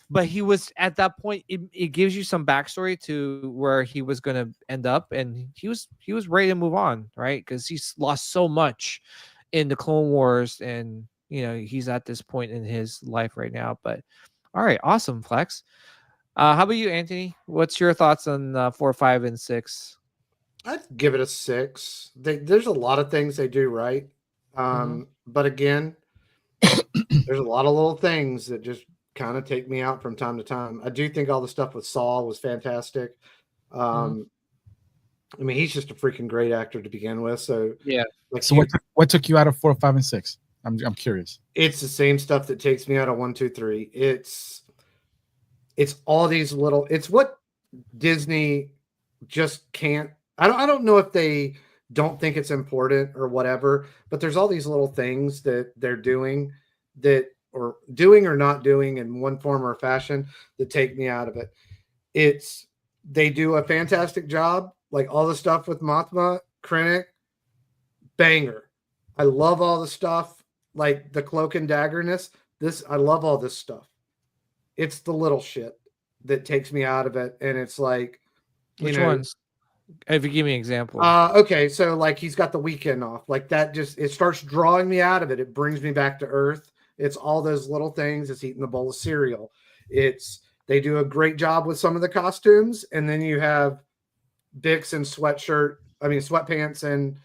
But he was at that point. It gives you some backstory to where he was going to end up, and he was ready to move on, right? Because he's lost so much in the Clone Wars, and he's at this point in his life right now. But all right, awesome, Flex. How about you, Anthony? What's your thoughts on 4, 5, and 6? I'd give it a 6. There's a lot of things they do right, but again, there's a lot of little things that just kind of take me out from time to time. I do think all the stuff with Saul was fantastic. I mean, he's just a freaking great actor to begin with. So yeah. Like, so what took you out of 4, 5, and 6? I'm curious. It's the same stuff that takes me out of 1, 2, 3. It's all these little. It's what Disney just can't. I don't know if they don't think it's important or whatever, but there's all these little things that they're doing or not doing in one form or fashion that take me out of it. They do a fantastic job, like all the stuff with Mothma, Krennic, banger. I love all the stuff, like the cloak and daggerness. I love all this stuff. It's the little shit that takes me out of it, and it's like, Which ones? If you give me an example. Okay, so like he's got the weekend off. Like that just it starts drawing me out of it. It brings me back to earth. It's all those little things. It's eating a bowl of cereal. It's they do a great job with some of the costumes, and then you have Bix and sweatpants and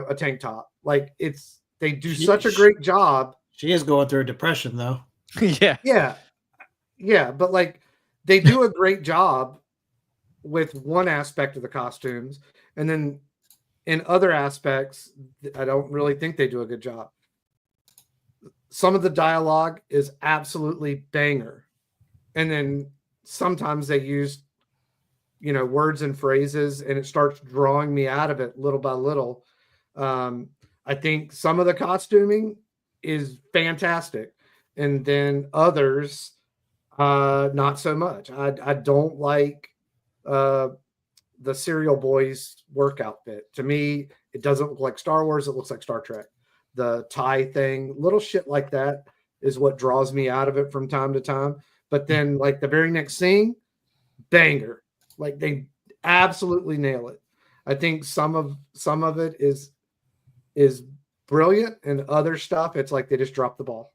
a tank top. Like they do such a great job. She is going through a depression though. Yeah, but like they do a great job with one aspect of the costumes, and then in other aspects, I don't really think they do a good job. Some of the dialogue is absolutely banger, and then sometimes they use words and phrases, and it starts drawing me out of it little by little. I think some of the costuming is fantastic, and then others not so much. I don't like the Cereal Boys work outfit. To me, it doesn't look like Star Wars. It looks like Star Trek. The tie thing, little shit like that is what draws me out of it from time to time. But then like the very next scene, banger. Like they absolutely nail it. I think some of it is brilliant, and other stuff it's like they just dropped the ball.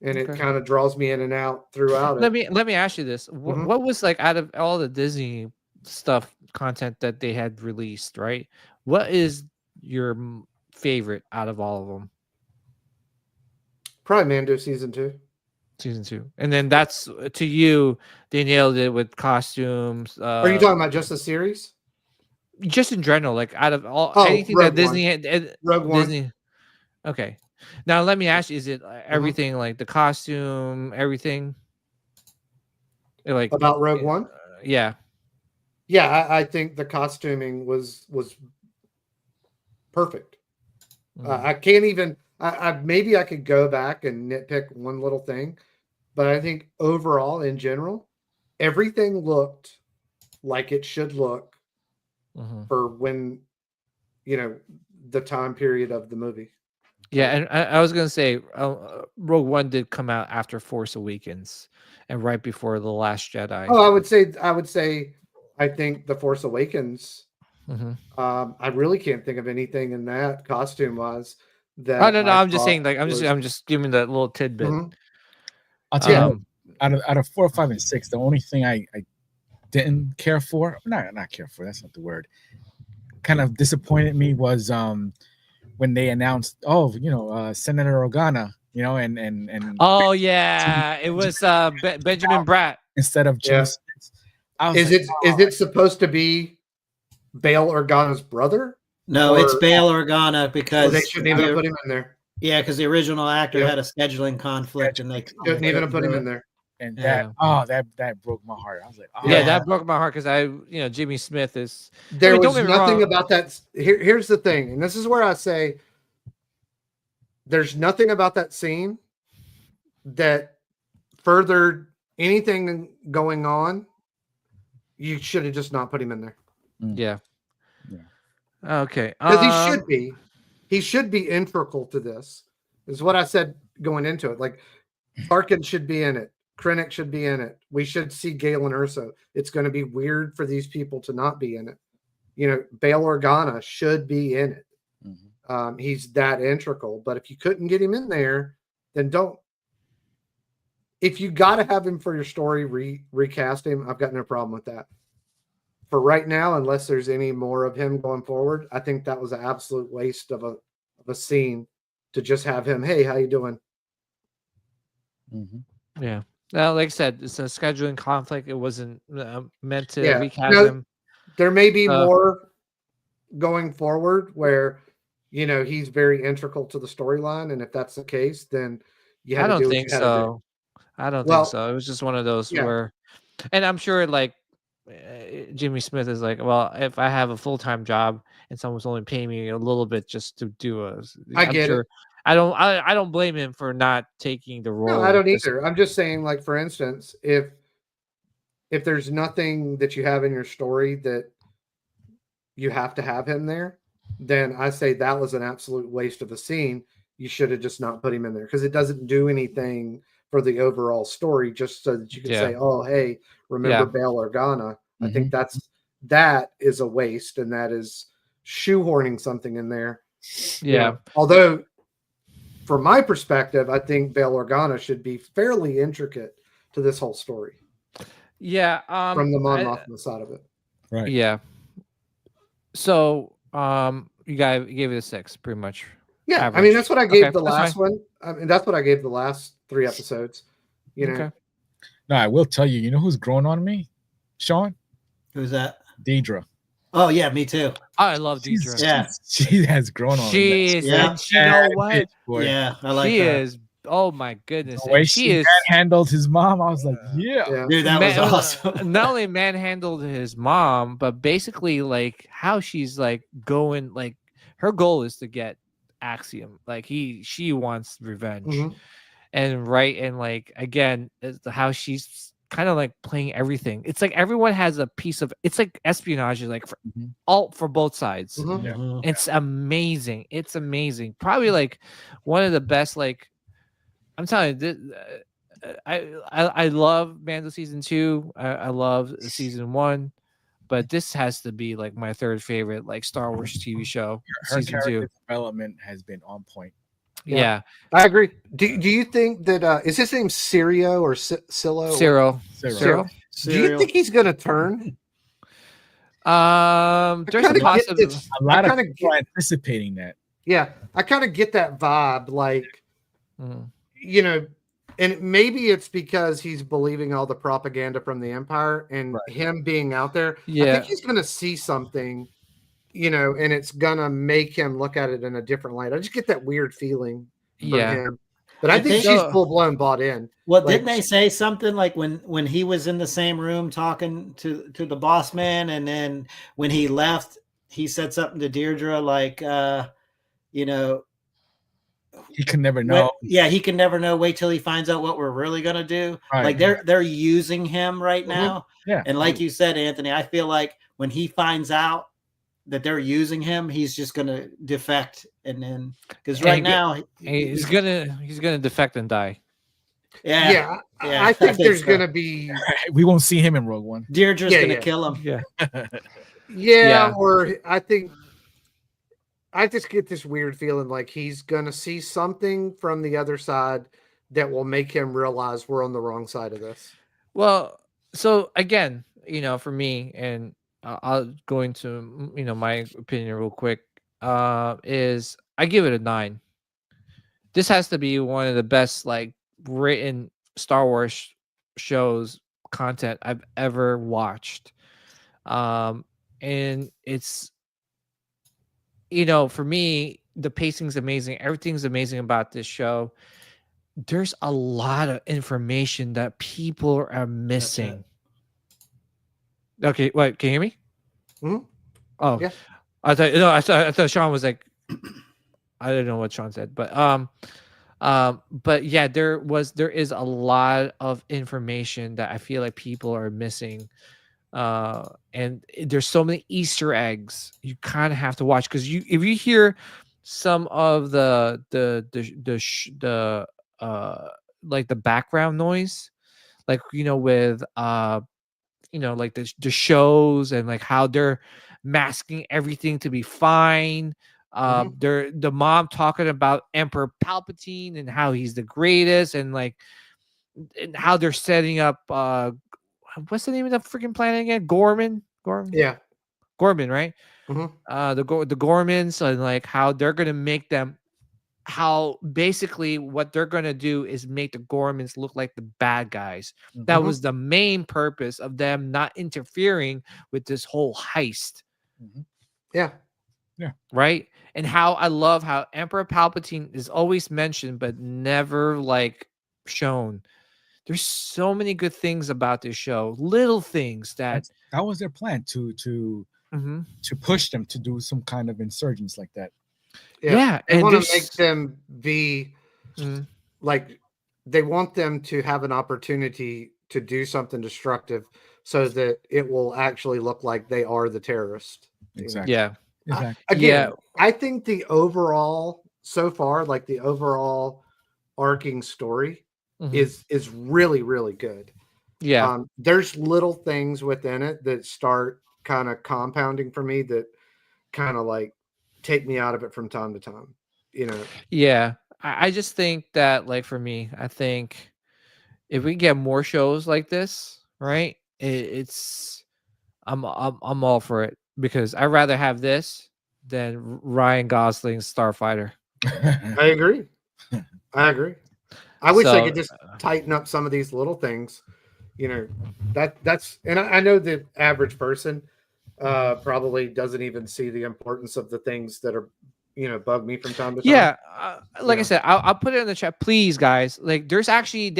And it kind of draws me in and out throughout it. Let me ask you this. What was like out of all the Disney stuff content that they had released, right? What is your favorite out of all of them? Probably Mando season 2. Season 2. And then that's to you, they nailed it with costumes. Are you talking about just the series? Just in general, like out of all anything that Disney had Rogue Disney. One. Okay. Now let me ask you, is it everything like the costume, everything? Like about Rogue One? Yeah. Yeah, I think the costuming was perfect. I can't even I maybe I could go back and nitpick one little thing, but I think overall in general, everything looked like it should look for when the time period of the movie. Yeah, and I was gonna say Rogue One did come out after Force Awakens and right before The Last Jedi. Oh, I would say I think The Force Awakens. I really can't think of anything in that costume wise. No, I'm just saying, like I'm just giving that little tidbit. I'll tell you, out of 4, 5, and 6, the only thing I didn't care for, not care for, that's not the word, kind of disappointed me was when they announced, Senator Organa, and oh yeah, it was Benjamin Bratt instead of Jimmy Smith. Is it supposed to be Bail Organa's brother? No, it's Bail Organa because they shouldn't even put him in there. Yeah, because the original actor had a scheduling conflict, and they shouldn't even put him in there. And that broke my heart. I was like, that broke my heart because Jimmy Smith is. There was nothing about that. Here's the thing, and this is where I say there's nothing about that scene that furthered anything going on. You should have just not put him in there. Yeah. Okay. Because he should be integral to this. Is what I said going into it. Like Tarkin should be in it. Krennic should be in it. We should see Galen Erso. It's going to be weird for these people to not be in it. Bail Organa should be in it. He's that integral. But if you couldn't get him in there, then don't. If you got to have him for your story, recast him. I've got no problem with that. For right now, unless there's any more of him going forward, I think that was an absolute waste of a scene to just have him. Hey, how you doing? Yeah. Now, like I said, it's a scheduling conflict. It wasn't meant to recast him. There may be more going forward where he's very integral to the storyline, and if that's the case, then you have to do what you had to do. I don't think so. It was just one of those where, and I'm sure like Jimmy Smith is like, well, if I have a full-time job and someone's only paying me a little bit just to do I get it. I don't blame him for not taking the role. No, I don't either. I'm just saying, like, for instance, if there's nothing that you have in your story that you have to have him there, then I say that was an absolute waste of a scene. You should have just not put him in there because it doesn't do anything for the overall story, just so that you can say, oh, hey, remember Bail Organa. I think that is a waste, and that is shoehorning something in there. Yeah. Although, from my perspective, I think Bail Organa should be fairly intricate to this whole story. Yeah. From the Mon Mothma side of it. Right. Yeah. So, you gave it a 6, pretty much. Yeah, Average. I mean that's what I gave the that's last fine. one. I mean that's what I gave the last 3 episodes. You know. Okay. No, I will tell you. You know who's grown on me, Sean? Who's that? Deidre. Oh yeah, me too. I love Deidre. Yeah. She has grown on me. She is, Yeah. and you know what? Bitch, boy. Yeah, I like She her. is. Oh my goodness! The way And she is handled his mom, I was like, yeah. Dude, that was awesome. Not only manhandled his mom, but basically like how she's like going, like her goal is to get Axiom. Like she wants revenge, and like again, how she's kind of like playing everything. It's like everyone has a piece of. It's like espionage, like for both sides. It's amazing. It's amazing. Probably like one of the best. Like I'm telling you, I love Mando season 2. I love season 1, but this has to be like my third favorite like Star Wars TV show. Her Season character 2 development has been on point. Yeah, I agree. Do you think that is his name Sirio or Silo? Cyril. Do you think he's going to turn? There's a possibility. A lot of people are anticipating that. Yeah, I kind of get that vibe. Like, you know, and maybe it's because he's believing all the propaganda from the Empire and him being out there. Yeah. I think he's going to see something, you know, and it's going to make him look at it in a different light. I just get that weird feeling from him. But I think she's full blown bought in. Well, didn't they say something like when he was in the same room talking to the boss man, and then when he left, he said something to Deirdre like, you know, he can never know. He can never know. Wait till he finds out what we're really gonna do. Right. Like they're using him right now. Yeah. And like you said, Anthony, I feel like when he finds out that they're using him, he's just gonna defect, and then because right now he's gonna defect and die. Yeah. I think there's gonna be. We won't see him in Rogue One. Deirdre's gonna kill him. Yeah. Or I think. I just get this weird feeling like he's going to see something from the other side that will make him realize we're on the wrong side of this. Well, so again, you know, for me, and I'll go into, you know, my opinion real quick, is I give it a 9. This has to be one of the best, like, written Star Wars shows content I've ever watched. And it's, you know, for me, the pacing's amazing. Everything's amazing about this show. There's a lot of information that people are missing. Okay, wait, can you hear me? Mm-hmm. Oh, yeah. I thought Sean was like, I don't know what Sean said, but yeah, there is a lot of information that I feel like people are missing. And there's so many Easter eggs you kind of have to watch, because if you hear some of the like the background noise, like, you know, with you know, like the shows and like how they're masking everything to be fine. They're the mom talking about Emperor Palpatine and how he's the greatest, and like and how they're setting up what's the name of the freaking planet again? Gorman? Yeah. Gorman, right? Mm-hmm. The Gormans, and like how they're gonna make them, how basically what they're gonna do is make the Gormans look like the bad guys. That was the main purpose of them not interfering with this whole heist. Yeah. Right? And how I love how Emperor Palpatine is always mentioned but never like shown. There's so many good things about this show, little things that was their plan to push them to do some kind of insurgents like that. Yeah, they and want to make them be like, they want them to have an opportunity to do something destructive so that it will actually look like they are the terrorist. Exactly. Yeah. Again, I think the overall so far, like the overall arcing story is really, really good. Yeah. There's little things within it that start kind of compounding for me that kind of like take me out of it from time to time. You know? Yeah, I just think that, like, for me, I think if we get more shows like this, right? It's I'm all for it because I'd rather have this than Ryan Gosling's Starfighter. I agree. I agree. I wish they So, could just tighten up some of these little things. You know, that's and I know the average person probably doesn't even see the importance of the things that are, you know, bug me from time to time. yeah, like I said, I'll put it in the chat, please, guys. Like, there's actually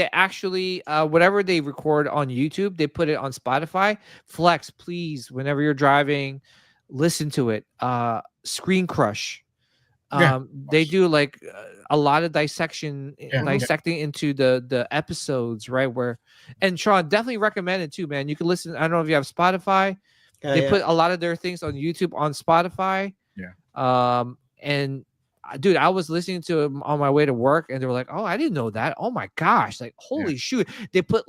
whatever they record on YouTube, they put it on Spotify. Flex, please, whenever you're driving, listen to it. Screen Crush. They do like a lot of dissecting into the episodes, right? And Sean, definitely recommend it too, man. You can listen. I don't know if you have Spotify. They put a lot of their things on YouTube on Spotify. And dude, I was listening to them on my way to work, and they were like, "Oh, I didn't know that. Oh my gosh! Like, holy shoot!" They put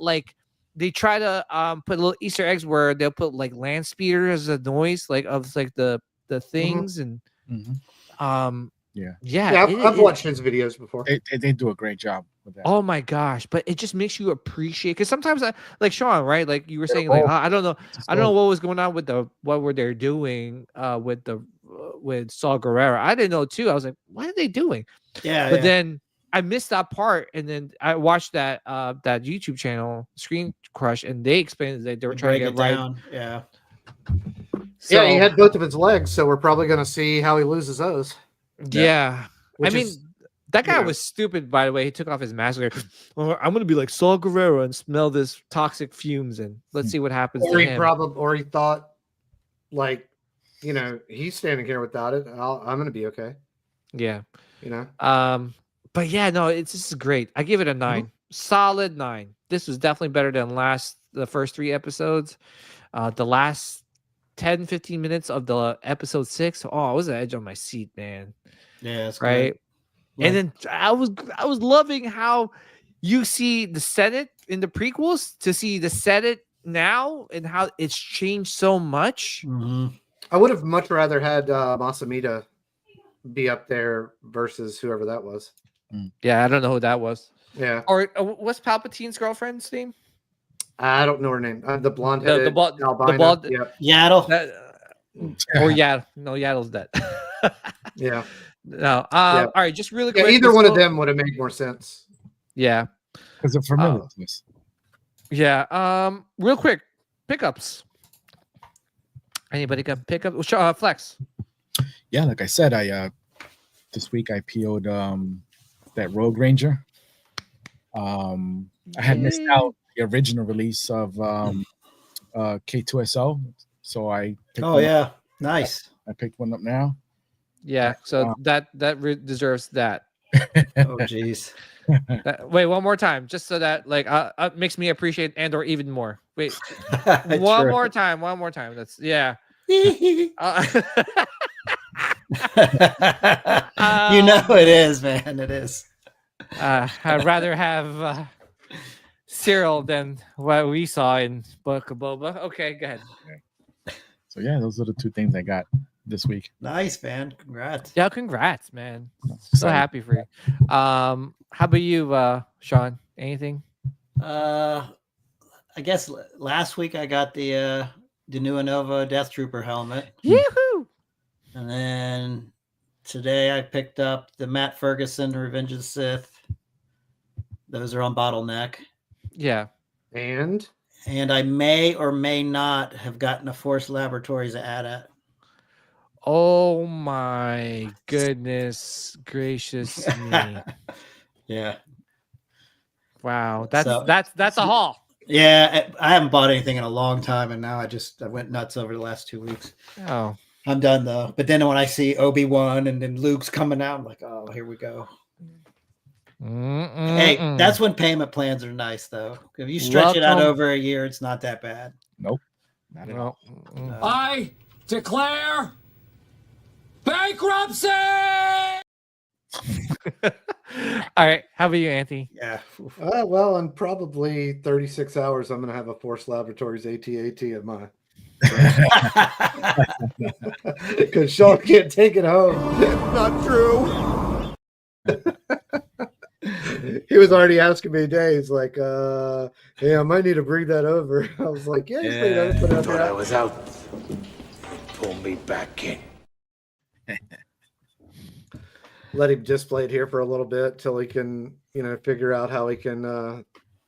they try to put little Easter eggs where they'll put like land speeders as a noise, like of like the things and I've watched his videos before. They do a great job with that. Oh my gosh, but it just makes you appreciate, because sometimes like Sean, right? Like you were saying, like, I don't know what was going on with what were they doing with Saul Guerrero. I didn't know too. I was like, what are they doing? But then I missed that part, and then I watched that YouTube channel, Screen Crush, and they explained that they were trying to get down. So, he had both of his legs, so we're probably going to see how he loses those. Yeah. I mean, that guy was stupid, by the way. He took off his mask. Like, well, I'm going to be like Saul Guerrero and smell this toxic fumes, and let's see what happens to him. Or he thought, like, you know, he's standing here without it. I'm going to be okay. Yeah. You know? But yeah, no, this is great. I give it a 9. Solid 9. This was definitely better than the first 3 episodes. The last 10-15 minutes of the episode 6. Oh, I was at the edge on my seat, man. Yeah, that's right. Good. And then I was loving how you see the Senate in the prequels to see the Senate now and how it's changed so much. I would have much rather had Masamita be up there versus whoever that was. Yeah, I don't know who that was. Yeah. Or what's Palpatine's girlfriend's name? I don't know her name. The blonde headed albino. Yaddle. Or no, Yaddle's dead. Yeah. No. All right, just really quick. Either one of them would have made more sense. Yeah. Because they're familiar with this. Yeah. Real quick, pickups. Anybody got pickup? Flex. Yeah, like I said, this week I PO'd that Rogue Ranger. I had missed out the original release of K2SO, so I picked nice. I picked one up now. Yeah, so that deserves that. Oh jeez. Wait, one more time, just so that makes me appreciate Andor even more. Wait, one more time. That's you know it is, man. It is. I'd rather have Cyril than what we saw in Book of Boba. Okay, go ahead. So yeah, those are the 2 things I got this week. Nice, man. Congrats. Yeah, congrats, man. So happy for you. How about you, Sean? Anything? I guess last week I got the new Innova Death Trooper helmet. Yoo-hoo! And then today I picked up the Matt Ferguson Revenge of the Sith. Those are on bottleneck. Yeah. And I may or may not have gotten a Force Laboratories AT-AT. Oh my goodness gracious me. Yeah. Wow. That's a haul. Yeah, I haven't bought anything in a long time, and now I went nuts over the last 2 weeks. Oh. I'm done though. But then when I see Obi-Wan and then Luke's coming out, I'm like, oh, here we go. Hey, that's when payment plans are nice though. If you stretch it out over a year, it's not that bad. Nope. Not at all. I declare bankruptcy. All right. How about you, Anthony? Yeah. Well, in probably 36 hours, I'm going to have a Force Laboratories AT-AT at my Because Sean can't take it home. Not true. He was already asking me today. He's like, "Hey, I might need to bring that over." I was like, "Yeah, just put it out Thought there." I was out. Pull me back in. Let him display it here for a little bit till he can, figure out how he can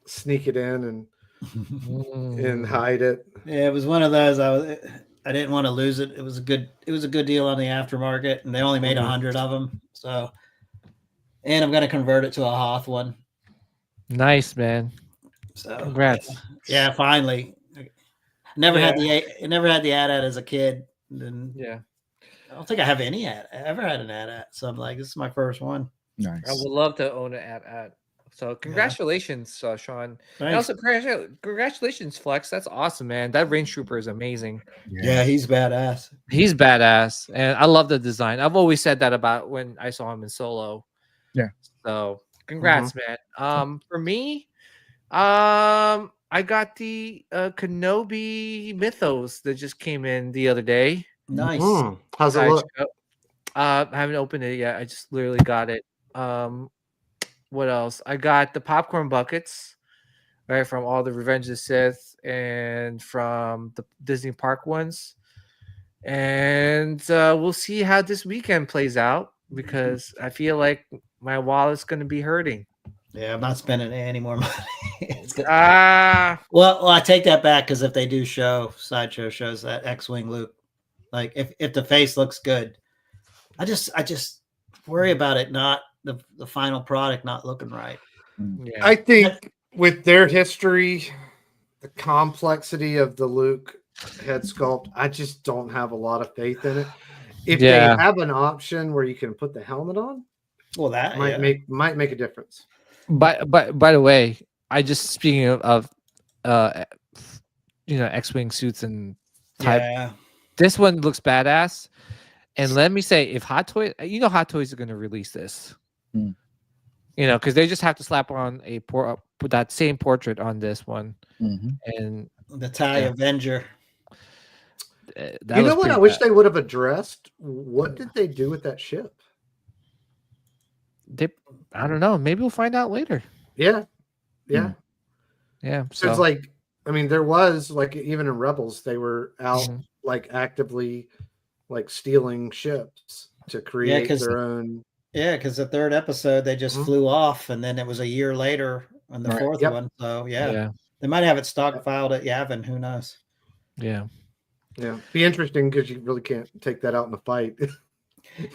sneak it in and hide it. Yeah, it was one of those. I didn't want to lose it. It was a good deal on the aftermarket, and they only made 100 of them. So, and I'm going to convert it to a Hoth one. Nice, man. So congrats. Yeah, finally. Never had the AT-AT as a kid. And yeah. I don't think I have any ever had an AT-AT. So I'm like, this is my first one. Nice. I would love to own an AT-AT. So congratulations, Sean. And also congratulations, Flex. That's awesome, man. That Range Trooper is amazing. Yeah, he's badass. He's badass, and I love the design. I've always said that about when I saw him in Solo. Yeah. So congrats, man. For me, I got the Kenobi Mythos that just came in the other day. Nice. How's it look? I haven't opened it yet. I just literally got it. What else? I got the popcorn buckets, right, from all the Revenge of the Sith and from the Disney Park ones. And we'll see how this weekend plays out because I feel like my wallet's going to be hurting. Yeah, I'm not spending any more money. Well, I take that back because if they do sideshow shows that X-Wing Luke, like if the face looks good, I just worry about it not the final product not looking right. Yeah. I think with their history, the complexity of the Luke head sculpt, I just don't have a lot of faith in it. If they have an option where you can put the helmet on, well, that might make a difference. But by the way, I just speaking of X-Wing suits and type. Yeah. This one looks badass. And let me say, if Hot Toys, Hot Toys are going to release this, because they just have to slap on put that same portrait on this one, and the TIE Avenger. You know what? I wish they would have addressed. What did they do with that ship? I don't know. Maybe we'll find out later. Yeah. So it's like, there was even in Rebels, they were out actively stealing ships to create their own. Yeah, because the third episode they just flew off, and then it was a year later on the fourth one. So they might have it stockpiled at Yavin. Who knows? Yeah, be interesting because you really can't take that out in a fight.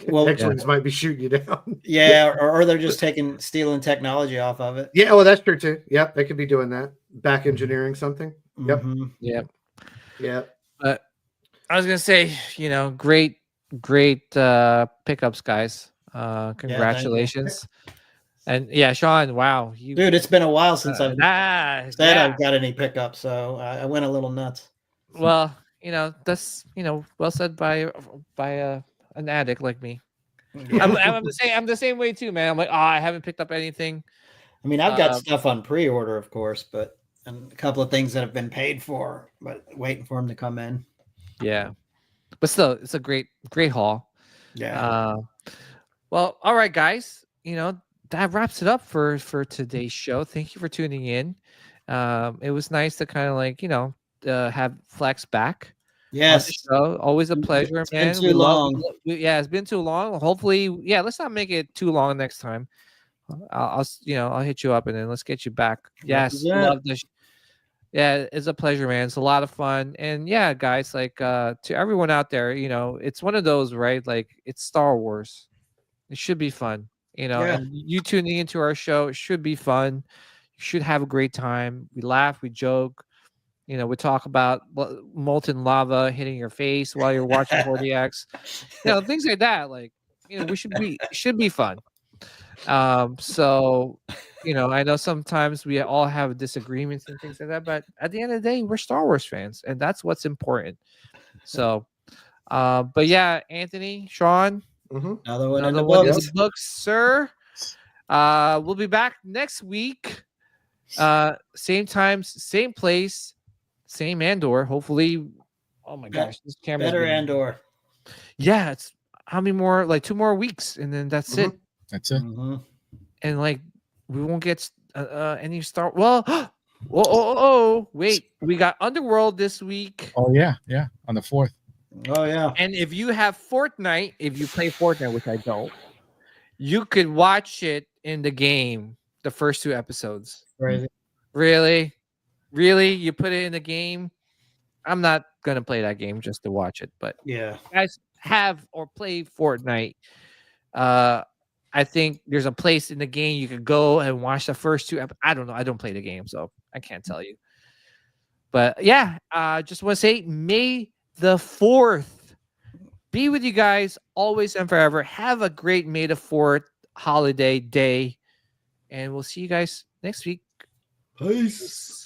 Well, X-Wings might be shooting you down. Yeah, or they're just stealing technology off of it. Yeah, well, that's true too. Yep, they could be doing that. Back engineering something. Yep. Yeah. But I was gonna say, great pickups, guys. Congratulations. And Sean, wow, dude, it's been a while since I've I've got any pickups, so I went a little nuts. Well, that's well said by an addict like me. Yeah. I'm the same way too, man. I'm like, I haven't picked up anything. I mean, I've got stuff on pre-order, of course, and a couple of things that have been paid for, but waiting for them to come in. Yeah, but still, it's a great haul. Yeah. Well, all right, guys. That wraps it up for today's show. Thank you for tuning in. It was nice to kind of have Flex back. Yes. Always a pleasure, it's man. Been too long. It's been too long. Hopefully, let's not make it too long next time. I'll hit you up and then let's get you back. Yes, love this. Yeah, it's a pleasure, man. It's a lot of fun. And guys, to everyone out there, it's one of those, right? Like, it's Star Wars. It should be fun, and you tuning into our show, it should be fun. You should have a great time. We laugh, we joke. We talk about molten lava hitting your face while you're watching 40X. Things like that. It should be fun. So, I know sometimes we all have disagreements and things like that, but at the end of the day, we're Star Wars fans, and that's what's important. So, but Anthony, Sean, another one in the books, sir. We'll be back next week. Same time, same place, same Andor. Hopefully, Oh my gosh, this camera's better getting... Andor. Yeah, it's how many more? Like 2 more weeks, and then that's it. That's it. And like we won't get any Star. Well, wait, we got Underworld this week. Oh yeah, on the 4th. Oh yeah. And if you have Fortnite, if you play Fortnite, which I don't, you could watch it in the game. The first 2 episodes. Crazy. Really, you put it in the game. I'm not gonna play that game just to watch it, but yeah, guys have or play Fortnite. I think there's a place in the game you could go and watch the first 2 episodes. I don't know. I don't play the game, so I can't tell you. But yeah, just want to say May the 4th be with you guys always and forever. Have a great May the 4th holiday day, and we'll see you guys next week. Peace.